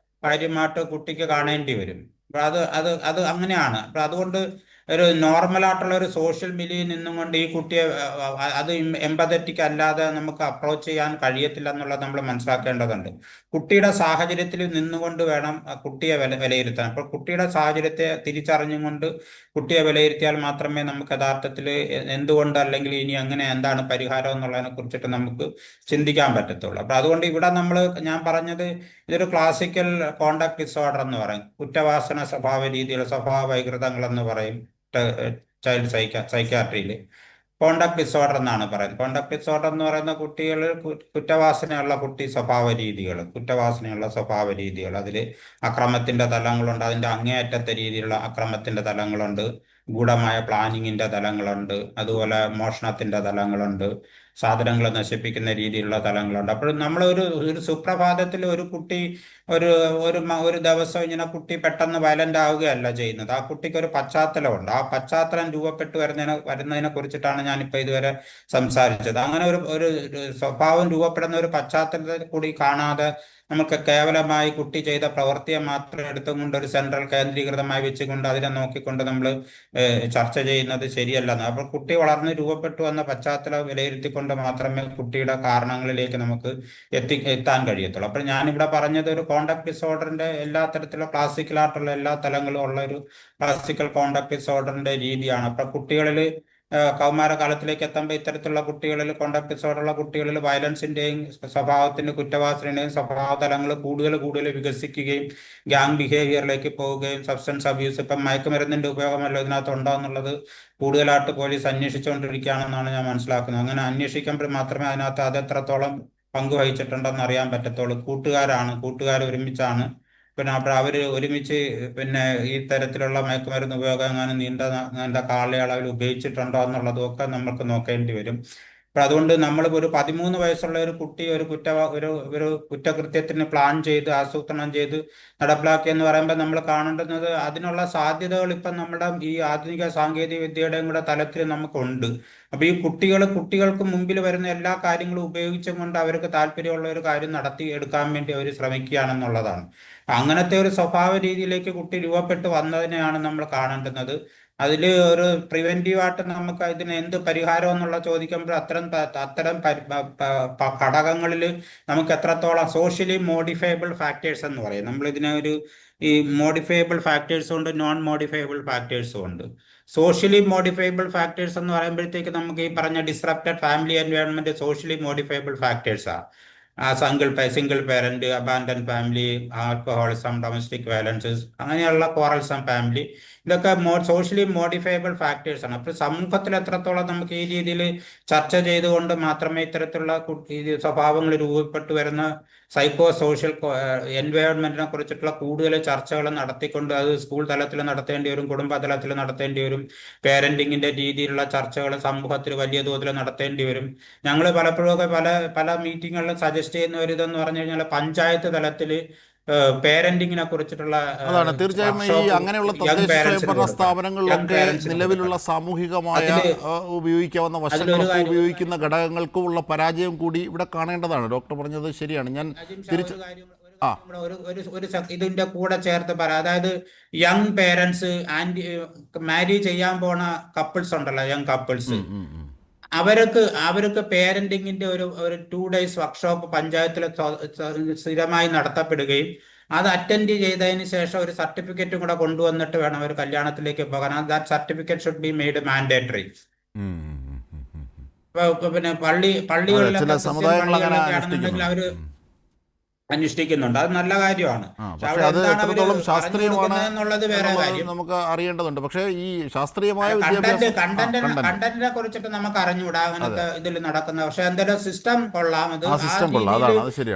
കാര്യമായിട്ട് കുട്ടിക്ക് കാണേണ്ടി വരും. അപ്പൊ അത് അങ്ങനെയാണ്. അപ്പൊ അതുകൊണ്ട് ഒരു നോർമലായിട്ടുള്ള ഒരു സോഷ്യൽ മീഡിയയിൽ നിന്നും കൊണ്ട് ഈ കുട്ടിയെ അത് എമ്പതറ്റിക് അല്ലാതെ നമുക്ക് അപ്രോച്ച് ചെയ്യാൻ കഴിയത്തില്ല എന്നുള്ളത് നമ്മൾ മനസ്സിലാക്കേണ്ടതുണ്ട്. കുട്ടിയുടെ സാഹചര്യത്തിൽ നിന്നുകൊണ്ട് വേണം കുട്ടിയെ വിലയിരുത്താൻ. അപ്പോൾ കുട്ടിയുടെ സാഹചര്യത്തെ തിരിച്ചറിഞ്ഞുകൊണ്ട് കുട്ടിയെ വിലയിരുത്തിയാൽ മാത്രമേ നമുക്ക് യഥാർത്ഥത്തിൽ എന്തുകൊണ്ട്, അല്ലെങ്കിൽ ഇനി അങ്ങനെ എന്താണ് പരിഹാരം എന്നുള്ളതിനെ കുറിച്ചിട്ട് നമുക്ക് ചിന്തിക്കാൻ പറ്റത്തുള്ളൂ. അപ്പൊ അതുകൊണ്ട് ഇവിടെ ഞാൻ പറഞ്ഞത് ഇതൊരു ക്ലാസിക്കൽ കോണ്ടാക്ട് ഡിസോർഡർ എന്ന് പറയും, കുറ്റവാസന സ്വഭാവ രീതികൾ, സ്വഭാവ വൈകൃതങ്ങൾ എന്ന് പറയും ചൈൽഡ് സൈക്യാട്രിയിൽ. കോണ്ടാക്ട് ഡിസോർഡർ എന്നാണ് പറയുന്നത്. കോണ്ടാക്ട് ഡിസോർഡർ എന്ന് പറയുന്ന കുട്ടികൾ കുറ്റവാസനയുള്ള സ്വഭാവ രീതികൾ, അതിൽ അക്രമത്തിന്റെ തലങ്ങളുണ്ട്, അതിന്റെ അങ്ങേയറ്റത്തെ രീതിയിലുള്ള അക്രമത്തിന്റെ തലങ്ങളുണ്ട്, ഗൂഢമായ പ്ലാനിങ്ങിന്റെ തലങ്ങളുണ്ട്, അതുപോലെ മോഷണത്തിന്റെ തലങ്ങളുണ്ട്, സാധനങ്ങൾ നശിപ്പിക്കുന്ന രീതിയിലുള്ള തലങ്ങളുണ്ട്. അപ്പോൾ നമ്മൾ ഒരു സുപ്രഭാതത്തിൽ ഒരു കുട്ടി ഒരു ദിവസം ഇങ്ങനെ കുട്ടി പെട്ടെന്ന് വയലന്റ് ആവുകയല്ല ചെയ്യുന്നത്. ആ കുട്ടിക്ക് ഒരു പശ്ചാത്തലമുണ്ട്. ആ പശ്ചാത്തലം രൂപപ്പെട്ടു വരുന്നതിനെ കുറിച്ചിട്ടാണ് ഞാനിപ്പോൾ ഇതുവരെ സംസാരിച്ചത്. അങ്ങനെ ഒരു സ്വഭാവം രൂപപ്പെടുന്ന ഒരു പശ്ചാത്തലത്തെ കൂടി കാണാതെ നമുക്ക് കേവലമായി കുട്ടി ചെയ്ത പ്രവൃത്തിയെ മാത്രം എടുത്തുകൊണ്ട് ഒരു സെൻട്രൽ കേന്ദ്രീകൃതമായി വെച്ചുകൊണ്ട് അതിനെ നോക്കിക്കൊണ്ട് നമ്മൾ ചർച്ച ചെയ്യുന്നത് ശരിയല്ല. അപ്പോൾ കുട്ടി വളർന്ന് രൂപപ്പെട്ടു വന്ന പശ്ചാത്തലം വിലയിരുത്തിക്കൊണ്ട് മാത്രമേ കുട്ടിയുടെ കാരണങ്ങളിലേക്ക് നമുക്ക് എത്താൻ കഴിയത്തുള്ളൂ. അപ്പോൾ ഞാനിവിടെ പറഞ്ഞത് ഒരു കോണ്ടാക്ട് ഡിസോർഡറിന്റെ എല്ലാ തരത്തിലുള്ള ക്ലാസിക്കലായിട്ടുള്ള എല്ലാ തലങ്ങളും ഉള്ള ഒരു ക്ലാസിക്കൽ കോണ്ടാക്ട് ഡിസോർഡറിന്റെ രീതിയാണ്. അപ്പൊ കുട്ടികളിൽ കൗമാരകാലത്തിലേക്ക് എത്തുമ്പോൾ ഇത്തരത്തിലുള്ള കുട്ടികളിൽ, കോണ്ടാക്ട് ഡിസോർഡറുള്ള കുട്ടികളിൽ വയലൻസിന്റെയും സ്വഭാവത്തിന്റെ കുറ്റവാസനയുടെയും സ്വഭാവ തലങ്ങൾ കൂടുതൽ വികസിക്കുകയും ഗ്യാങ് ബിഹേവിയറിലേക്ക് പോവുകയും സബ്സ്റ്റൻസ് അബ്യൂസ്, ഇപ്പം മയക്കുമരുന്നിന്റെ ഉപയോഗമല്ലോ ഇതിനകത്ത് ഉണ്ടോ എന്നുള്ളത് കൂടുതലായിട്ട് പോലീസ് അന്വേഷിച്ചുകൊണ്ടിരിക്കുകയാണെന്നാണ് ഞാൻ മനസ്സിലാക്കുന്നത്. അങ്ങനെ അന്വേഷിക്കുമ്പോൾ മാത്രമേ അതിനകത്ത് അത് എത്രത്തോളം പങ്കുവഹിച്ചിട്ടുണ്ടെന്ന് അറിയാൻ പറ്റത്തുള്ളൂ. കൂട്ടുകാർ ഒരുമിച്ചാണ്, പിന്നെ അപ്പോൾ അവർ ഒരുമിച്ച് പിന്നെ ഈ തരത്തിലുള്ള മയക്കുമരുന്ന് ഉപയോഗം എങ്ങാനും നീണ്ട കാലയളവിൽ ഉപയോഗിച്ചിട്ടുണ്ടോ എന്നുള്ളതും ഒക്കെ നമുക്ക് നോക്കേണ്ടി വരും. അപ്പൊ അതുകൊണ്ട് നമ്മൾ ഒരു 13 വയസ്സുള്ള ഒരു കുട്ടി ഒരു കുറ്റകൃത്യത്തിന് പ്ലാൻ ചെയ്ത് ആസൂത്രണം ചെയ്ത് നടപ്പിലാക്കിയെന്ന് പറയുമ്പോൾ നമ്മൾ കാണേണ്ടുന്നത് അതിനുള്ള സാധ്യതകൾ ഇപ്പം നമ്മുടെ ഈ ആധുനിക സാങ്കേതിക വിദ്യയുടെയും കൂടെ തലത്തിൽ നമുക്കുണ്ട്. അപ്പൊ ഈ കുട്ടികൾക്ക് മുമ്പിൽ വരുന്ന എല്ലാ കാര്യങ്ങളും ഉപയോഗിച്ചും കൊണ്ട് അവർക്ക് താല്പര്യമുള്ള ഒരു കാര്യം നടത്തി എടുക്കാൻ വേണ്ടി അവർ ശ്രമിക്കുകയാണെന്നുള്ളതാണ്. അങ്ങനത്തെ ഒരു സ്വഭാവ രീതിയിലേക്ക് കുട്ടി രൂപപ്പെട്ട് വന്നതിനെയാണ് നമ്മൾ കാണേണ്ടുന്നത്. അതിൽ ഒരു പ്രിവെന്റീവായിട്ട് നമുക്ക് ഇതിന് എന്ത് പരിഹാരം എന്നുള്ള ചോദിക്കുമ്പോൾ അത്തരം ഘടകങ്ങളിൽ നമുക്ക് എത്രത്തോളം സോഷ്യലി മോഡിഫയബിൾ ഫാക്ടേഴ്സ് എന്ന് പറയും. നമ്മൾ ഇതിനെ ഈ മോഡിഫയബിൾ ഫാക്ടേഴ്സും ഉണ്ട്, നോൺ മോഡിഫയബിൾ ഫാക്ടേഴ്സും ഉണ്ട്. സോഷ്യലി മോഡിഫയബിൾ ഫാക്ടേഴ്സ് എന്ന് പറയുമ്പോഴത്തേക്ക് നമുക്ക് ഈ പറഞ്ഞ disrupted family environment socially modifiable ഫാക്ടേഴ്സാണ്. Single parent, abandon family, alcoholism, domestic violences, അങ്ങനെയുള്ള ക്വാറൽസം ഫാമിലി, ഇതൊക്കെ സോഷ്യലി മോഡിഫയബിൾ ഫാക്ടേഴ്സ് ആണ്. അപ്പോൾ സമൂഹത്തിൽ എത്രത്തോളം നമുക്ക് ഈ രീതിയിൽ ചർച്ച ചെയ്തുകൊണ്ട് മാത്രമേ ഇത്തരത്തിലുള്ള സ്വഭാവങ്ങൾ രൂപപ്പെട്ടു വരുന്ന സൈക്കോ സോഷ്യൽ എൻവയോൺമെന്റിനെ കുറിച്ചിട്ടുള്ള കൂടുതൽ ചർച്ചകൾ നടത്തിക്കൊണ്ട് അത് സ്കൂൾ തലത്തിൽ നടത്തേണ്ടി വരും, കുടുംബ തലത്തിൽ നടത്തേണ്ടി വരും, പേരന്റിങ്ങിന്റെ രീതിയിലുള്ള ചർച്ചകൾ സമൂഹത്തിൽ വലിയ തോതിൽ നടത്തേണ്ടി വരും. ഞങ്ങൾ പലപ്പോഴും പല മീറ്റിങ്ങുകളിലും സജസ്റ്റ് ചെയ്യുന്ന ഒരു ഇതെന്ന് പറഞ്ഞു കഴിഞ്ഞാൽ പഞ്ചായത്ത് തലത്തിൽ പേരന്റിങ്ങിനെ കുറിച്ചിട്ടുള്ള അതാണ് തീർച്ചയായും ഈ അങ്ങനെയുള്ള തദ്ദേശ സ്വയംഭരണ സ്ഥാപനങ്ങളിലൊക്കെ നിലവിലുള്ള സാമൂഹികമായ ഉപയോഗിക്കാവുന്ന വശങ്ങളൊക്കെ ഉപയോഗിക്കുന്ന ഘടകങ്ങൾക്കുമുള്ള പരാജയം കൂടി ഇവിടെ കാണേണ്ടതാണ്. ഡോക്ടർ പറഞ്ഞത് ശരിയാണ്. ഞാൻ ഇതിന്റെ കൂടെ ചേർത്ത് പറയാം. അതായത് യങ് പേരൻസ് മാരി ചെയ്യാൻ പോണ കപ്പിൾസ് ഉണ്ടല്ലോ, യങ് കപ്പിൾസ്, അവർക്ക് പേരന്റിങ്ങിന്റെ ഒരു 2 days വർക്ക്ഷോപ്പ് പഞ്ചായത്തിൽ സ്ഥിരമായി നടത്തപ്പെടുകയും അത് അറ്റൻഡ് ചെയ്തതിന് ശേഷം ഒരു സർട്ടിഫിക്കറ്റും കൂടെ കൊണ്ടുവന്നിട്ട് വേണം അവർ കല്യാണത്തിലേക്ക് പോകാൻ. That certificate should be made mandatory. പിന്നെ പള്ളികളിലൊക്കെ ആണെന്നുണ്ടെങ്കിൽ അവര് അനുഷ്ഠിക്കുന്നുണ്ട്. അത് നല്ല കാര്യമാണ്. എന്നുള്ളത് വേറെ കാര്യം, നമുക്ക് അറിയേണ്ടതുണ്ട്. പക്ഷേ ഈ ശാസ്ത്രീയമായ കണ്ടന്റിനെ കുറിച്ചിട്ട് നമുക്ക് അറിഞ്ഞുകൂടാ അങ്ങനത്തെ ഇതിൽ നടക്കുന്ന. പക്ഷെ എന്തെങ്കിലും സിസ്റ്റം കൊള്ളാം. അത്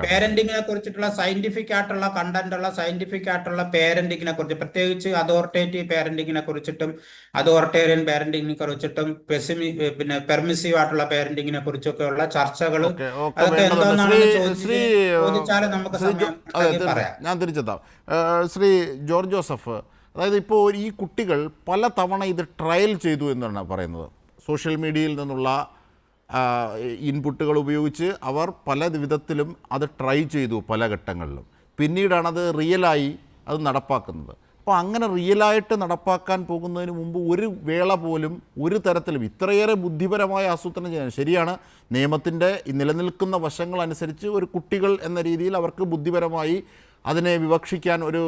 പേരന്റിങ്ങിനെ കുറിച്ചിട്ടുള്ള സയന്റിഫിക് ആയിട്ടുള്ള കണ്ടന്റുള്ള സയന്റിഫിക് ആയിട്ടുള്ള പേരന്റിങ്ങിനെ കുറിച്ച്, പ്രത്യേകിച്ച് അതോറിറ്റേറ്റീവ് പേരന്റിങ്ങിനെ കുറിച്ചിട്ടും അതോറിറ്റേറിയൻ പേരന്റിങ്ങിനെ കുറിച്ചിട്ടും പിന്നെ പെർമിസീവ് ആയിട്ടുള്ള പേരന്റിങ്ങിനെ കുറിച്ചൊക്കെ ഉള്ള ചർച്ചകൾ അതൊക്കെ എന്തോന്നാണെന്ന് ചോദിച്ചാലും ഞാൻ തിരിച്ചെത്താം. ശ്രീ ജോർജ് ജോസഫ്, അതായത് ഇപ്പോൾ ഈ കുട്ടികൾ പല തവണ ഇത് ട്രയൽ ചെയ്തു എന്നാണ് പറയുന്നത്. സോഷ്യൽ മീഡിയയിൽ നിന്നുള്ള ഇൻപുട്ടുകൾ ഉപയോഗിച്ച് അവർ പല വിധത്തിലും അത് ട്രൈ ചെയ്തു പല ഘട്ടങ്ങളിലും. പിന്നീടാണത് റിയലായി അത് നടപ്പാക്കുന്നത്. അപ്പോൾ അങ്ങനെ റിയലായിട്ട് നടപ്പാക്കാൻ പോകുന്നതിന് മുമ്പ് ഒരു വേള പോലും ഒരു തരത്തിലും ഇത്രയേറെ ബുദ്ധിപരമായ ആസൂത്രണം ചെയ്യാൻ, ശരിയാണ്, നിയമത്തിൻ്റെ നിലനിൽക്കുന്ന വശങ്ങളനുസരിച്ച് ഒരു കുട്ടികൾ എന്ന രീതിയിൽ അവർക്ക് ബുദ്ധിപരമായി അതിനെ വിവക്ഷിക്കാൻ ഒരു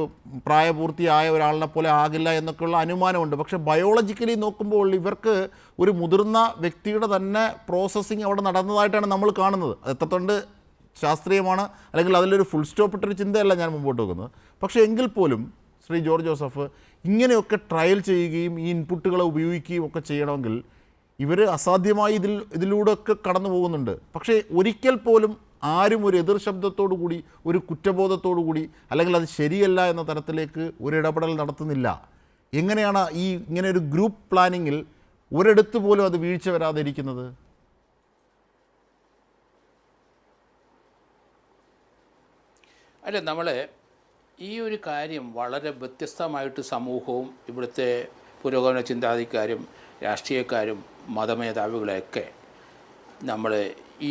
പ്രായപൂർത്തിയായ ഒരാളിനെ പോലെ ആകില്ല എന്നൊക്കെയുള്ള അനുമാനമുണ്ട്. പക്ഷേ ബയോളജിക്കലി നോക്കുമ്പോൾ ഇവർക്ക് ഒരു മുതിർന്ന വ്യക്തിയുടെ തന്നെ പ്രോസസ്സിങ് അവിടെ നടന്നതായിട്ടാണ് നമ്മൾ കാണുന്നത്. അത് എത്രത്തോണ്ട് ശാസ്ത്രീയമാണ് അല്ലെങ്കിൽ അതിലൊരു ഫുൾ സ്റ്റോപ്പ് ഇട്ടൊരു ചിന്തയല്ല ഞാൻ മുമ്പോട്ട് വെക്കുന്നത്. പക്ഷേ എങ്കിൽ പോലും ശ്രീ ജോർജ് ജോസഫ് ഇങ്ങനെയൊക്കെ ട്രയൽ ചെയ്യുകയും ഈ ഇൻപുട്ടുകളെ ഉപയോഗിക്കുകയും ഒക്കെ ചെയ്യണമെങ്കിൽ ഇവർ അസാധ്യമായി ഇതിലൂടെയൊക്കെ കടന്നു പോകുന്നുണ്ട്. പക്ഷേ ഒരിക്കൽ പോലും ആരും ഒരു എതിർ ശബ്ദത്തോടു കൂടി ഒരു കുറ്റബോധത്തോടു കൂടി അല്ലെങ്കിൽ അത് ശരിയല്ല എന്ന തരത്തിലേക്ക് ഒരു ഇടപെടൽ നടത്തുന്നില്ല. എങ്ങനെയാണ് ഈ ഇങ്ങനെ ഒരു ഗ്രൂപ്പ് പ്ലാനിങ്ങിൽ ഒരിടത്ത് പോലും അത് വീഴ്ച വരാതെ ഇരിക്കുന്നത്? അല്ല, നമ്മൾ ഈ ഒരു കാര്യം വളരെ വ്യത്യസ്തമായിട്ട് സമൂഹവും ഇവിടുത്തെ പുരോഗമന ചിന്താഗതിക്കാരും രാഷ്ട്രീയക്കാരും മതമേധാവികളെയൊക്കെ നമ്മൾ ഈ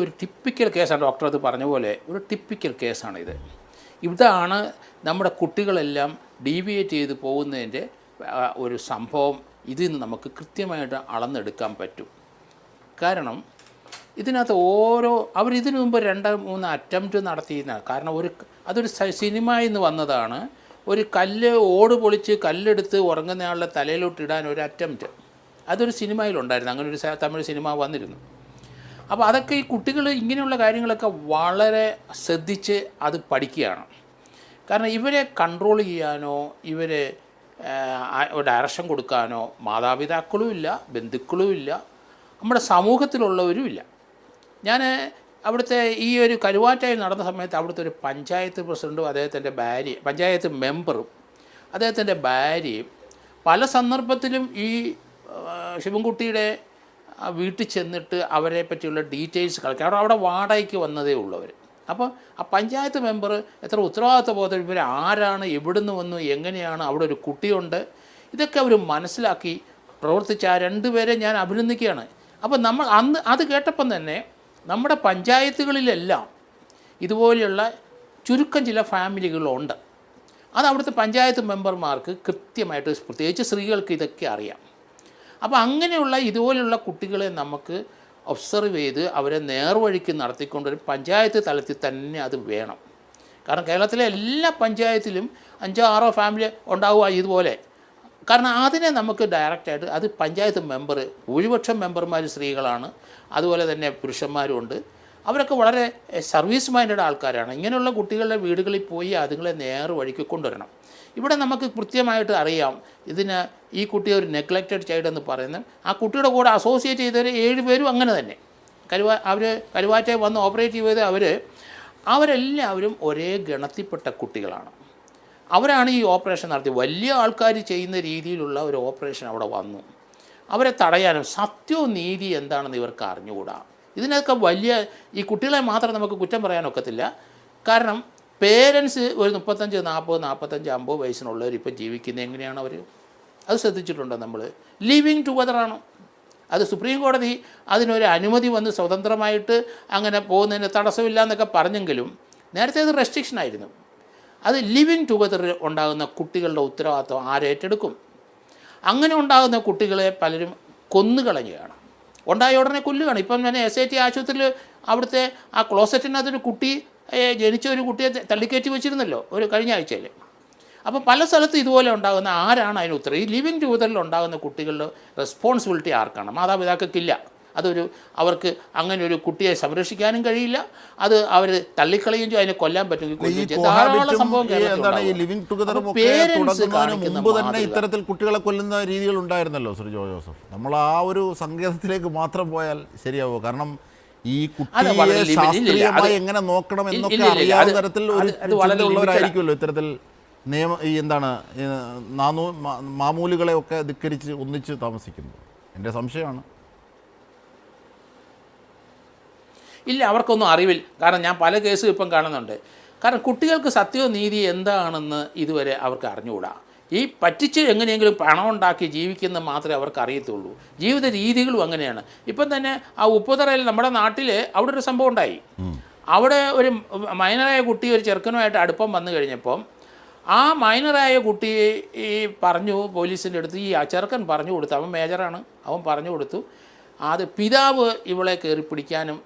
ഒരു ടിപ്പിക്കൽ കേസാണ്. ഡോക്ടർ അത് പറഞ്ഞ പോലെ ഒരു ടിപ്പിക്കൽ കേസാണിത്. ഇതാണ് നമ്മുടെ കുട്ടികളെല്ലാം ഡീവിയേറ്റ് ചെയ്ത് പോകുന്നതിൻ്റെ ഒരു സംഭവം. ഇതിൽ നിന്ന് നമുക്ക് കൃത്യമായിട്ട് അളന്നെടുക്കാൻ പറ്റും. കാരണം ഇതിനകത്ത് അവരിതിനു മുമ്പ് 2-3 അറ്റംപ്റ്റ് നടത്തിയിരുന്ന, കാരണം അതൊരു സിനിമയിൽ നിന്ന് വന്നതാണ്. ഒരു ഓട് പൊളിച്ച് കല്ലെടുത്ത് ഉറങ്ങുന്നയാളുടെ തലയിലോട്ടിടാൻ ഒരു അറ്റംപ്റ്റ്, അതൊരു സിനിമയിലുണ്ടായിരുന്നു. അങ്ങനെ ഒരു തമിഴ് സിനിമ വന്നിരുന്നു. അപ്പോൾ അതൊക്കെ ഈ കുട്ടികൾ ഇങ്ങനെയുള്ള കാര്യങ്ങളൊക്കെ വളരെ ശ്രദ്ധിച്ച് അത് പഠിക്കുകയാണ്. കാരണം ഇവരെ കൺട്രോൾ ചെയ്യാനോ ഇവരെ ഡയറക്ഷൻ കൊടുക്കാനോ മാതാപിതാക്കളും ഇല്ല, ബന്ധുക്കളും ഇല്ല, നമ്മുടെ സമൂഹത്തിലുള്ളവരും ഇല്ല. ഞാൻ അവിടുത്തെ ഈ ഒരു കരുവാറ്റയിൽ നടന്ന സമയത്ത് അവിടുത്തെ ഒരു പഞ്ചായത്ത് പ്രസിഡൻറ്റും അദ്ദേഹത്തിൻ്റെ ഭാര്യയും, പഞ്ചായത്ത് മെമ്പറും അദ്ദേഹത്തിൻ്റെ ഭാര്യയും പല സന്ദർഭത്തിലും ഈ ശിവൻകുട്ടിയുടെ വീട്ടിൽ ചെന്നിട്ട് അവരെ പറ്റിയുള്ള ഡീറ്റെയിൽസ് കളിക്കുക. അവിടെ വാടകയ്ക്ക് വന്നതേ ഉള്ളവർ. അപ്പോൾ ആ പഞ്ചായത്ത് മെമ്പർ എത്ര ഉത്തരവാദിത്വ ബോധം, ഇവർ ആരാണ്, എവിടുന്ന് വന്നു, എങ്ങനെയാണ്, അവിടെ ഒരു കുട്ടിയുണ്ട്, ഇതൊക്കെ അവർ മനസ്സിലാക്കി പ്രവർത്തിച്ച ആ 2 പേരെ ഞാൻ അഭിനന്ദിക്കുകയാണ്. അപ്പോൾ നമ്മൾ അന്ന് അത് കേട്ടപ്പം തന്നെ നമ്മുടെ പഞ്ചായത്തുകളിലെല്ലാം ഇതുപോലെയുള്ള ചുരുക്കം ചില ഫാമിലികളുണ്ട്. അത് അവിടുത്തെ പഞ്ചായത്ത് മെമ്പർമാർക്ക് കൃത്യമായിട്ട്, പ്രത്യേകിച്ച് സ്ത്രീകൾക്ക് ഇതൊക്കെ അറിയാം. അപ്പോൾ അങ്ങനെയുള്ള ഇതുപോലെയുള്ള കുട്ടികളെ നമുക്ക് ഒബ്സർവ് ചെയ്ത് അവരെ നേർവഴിക്ക് നടത്തിക്കൊണ്ടൊരു പഞ്ചായത്ത് തലത്തിൽ തന്നെ അത് വേണം. കാരണം കേരളത്തിലെ എല്ലാ പഞ്ചായത്തിലും 5-6 ഫാമിലി ഉണ്ടാവുക ഇതുപോലെ. കാരണം അതിനെ നമുക്ക് ഡയറക്റ്റായിട്ട്, അത് പഞ്ചായത്ത് മെമ്പർ, ഭൂരിപക്ഷം മെമ്പർമാർ സ്ത്രീകളാണ്, അതുപോലെ തന്നെ പുരുഷന്മാരുമുണ്ട്. അവരൊക്കെ വളരെ സർവീസ് മൈൻഡഡ് ആൾക്കാരാണ്. ഇങ്ങനെയുള്ള കുട്ടികളുടെ വീടുകളിൽ പോയി അതുങ്ങളെ നേർവഴിക്ക് കൊണ്ടുവരണം. ഇവിടെ നമുക്ക് കൃത്യമായിട്ട് അറിയാം, ഈ കുട്ടി ഒരു നെഗ്ലക്റ്റഡ് ചൈൽഡ് എന്ന് പറയുന്നത്. ആ കുട്ടിയുടെ കൂടെ അസോസിയേറ്റ് ചെയ്തവർ 7 പേരും അങ്ങനെ തന്നെ കരുവാറ്റയിൽ വന്ന് ഓപ്പറേറ്റ് ചെയ്ത് അവരെല്ലാവരും ഒരേ ഗണത്തിൽപ്പെട്ട കുട്ടികളാണ്. അവരാണ് ഈ ഓപ്പറേഷൻ നടത്തി. വലിയ ആൾക്കാർ ചെയ്യുന്ന രീതിയിലുള്ള ഒരു ഓപ്പറേഷൻ അവിടെ വന്നു. അവരെ തടയാനും സത്യവും നീതി എന്താണെന്ന് ഇവർക്ക് അറിഞ്ഞുകൂടാ. ഇതിനൊക്കെ ഈ കുട്ടികളെ മാത്രം നമുക്ക് കുറ്റം പറയാനൊക്കത്തില്ല. കാരണം പേരൻസ് ഒരു 35, 40, 45, 50 വയസ്സിനുള്ളവർ ഇപ്പോൾ ജീവിക്കുന്നത് എങ്ങനെയാണ് അവർ? അത് ശ്രദ്ധിച്ചിട്ടുണ്ടോ നമ്മൾ? ലിവിങ് ടുഗദറാണ്. അത് സുപ്രീം കോടതി അതിനൊരു അനുമതി വന്ന് സ്വതന്ത്രമായിട്ട് അങ്ങനെ പോകുന്നതിന് തടസ്സമില്ല എന്നൊക്കെ പറഞ്ഞെങ്കിലും നേരത്തെ അത് റെസ്ട്രിക്ഷൻ ആയിരുന്നു. അത് ലിവിങ് ടുഗദറിൽ ഉണ്ടാകുന്ന കുട്ടികളുടെ ഉത്തരവാദിത്വം ആരേറ്റെടുക്കും? അങ്ങനെ ഉണ്ടാകുന്ന കുട്ടികളെ പലരും കൊന്നുകളയുകയാണ്. ഉണ്ടായ ഉടനെ കൊല്ലുകയാണ്. ഇപ്പം ഞാൻ SIT ആശുപത്രിയിൽ അവിടുത്തെ ആ ക്ലോസറ്റിനകത്തൊരു കുട്ടി, ജനിച്ച ഒരു കുട്ടിയെ തള്ളിക്കയറ്റി വെച്ചിരുന്നല്ലോ കഴിഞ്ഞ ആഴ്ചയിൽ. അപ്പോൾ പല സ്ഥലത്തും ഇതുപോലെ ഉണ്ടാകുന്ന ആരാണ് അതിന് ഉത്തരം? ഈ ലിവിങ് ടുഗദറിൽ ഉണ്ടാകുന്ന കുട്ടികളുടെ റെസ്പോൺസിബിലിറ്റി ആർക്കാണ്? മാതാപിതാക്കൾക്കില്ല. അവർക്ക് അങ്ങനെ ഒരു കുട്ടിയെ സംരക്ഷിക്കാനും കഴിയില്ല. അത് അവർ തള്ളിക്കളയും ചെയ്യും, അതിനെ കൊല്ലാൻ പറ്റും. ധാരാളം സംഭവം ഇത്തരത്തിൽ കുട്ടികളെ കൊല്ലുന്ന രീതികൾ ഉണ്ടായിരുന്നല്ലോ ശ്രീ ജോസഫ്. നമ്മൾ ആ ഒരു സങ്കേതത്തിലേക്ക് മാത്രം പോയാൽ ശരിയാവോ? കാരണം ഈ കുട്ടിയെ ശാസ്ത്രീയമായി എങ്ങനെ നോക്കണം എന്നൊക്കെ അറിയാവുന്ന തരത്തിൽ ഉള്ളവരായിരിക്കുമല്ലോ ഇത്തരത്തിൽ മാമൂലുകളെ ഒക്കെ ധിക്കരിച്ച് ഒന്നിച്ച് താമസിക്കുന്നത്. എൻ്റെ സംശയമാണ്. ഇല്ല, അവർക്കൊന്നും അറിവില്ല. കാരണം ഞാൻ പല കേസും ഇപ്പം കാണുന്നുണ്ട്. കാരണം കുട്ടികൾക്ക് സത്യവും നീതി എന്താണെന്ന് ഇതുവരെ അവർക്ക് അറിഞ്ഞുകൂടാ. ഈ പറ്റിച്ച് എങ്ങനെയെങ്കിലും പണം ഉണ്ടാക്കി ജീവിക്കുന്നത് മാത്രമേ അവർക്ക് അറിയത്തുള്ളൂ. ജീവിത രീതികളും അങ്ങനെയാണ്. ഇപ്പം തന്നെ ആ ഉപ്പുതറയിൽ നമ്മുടെ നാട്ടിൽ അവിടെ ഒരു സംഭവം ഉണ്ടായി. അവിടെ ഒരു മൈനറായ കുട്ടി ഒരു ചെറുക്കനുമായിട്ട് അടുപ്പം വന്നു കഴിഞ്ഞപ്പം ആ മൈനറായ കുട്ടി ഈ പറഞ്ഞു പോലീസിൻ്റെ അടുത്ത്, ഈ ചെറുക്കൻ പറഞ്ഞു കൊടുത്തു, അവൻ മേജറാണ്, അവൻ പറഞ്ഞു കൊടുത്തു അത് പിതാവ് ഇവളെ കയറി പിടിക്കാനും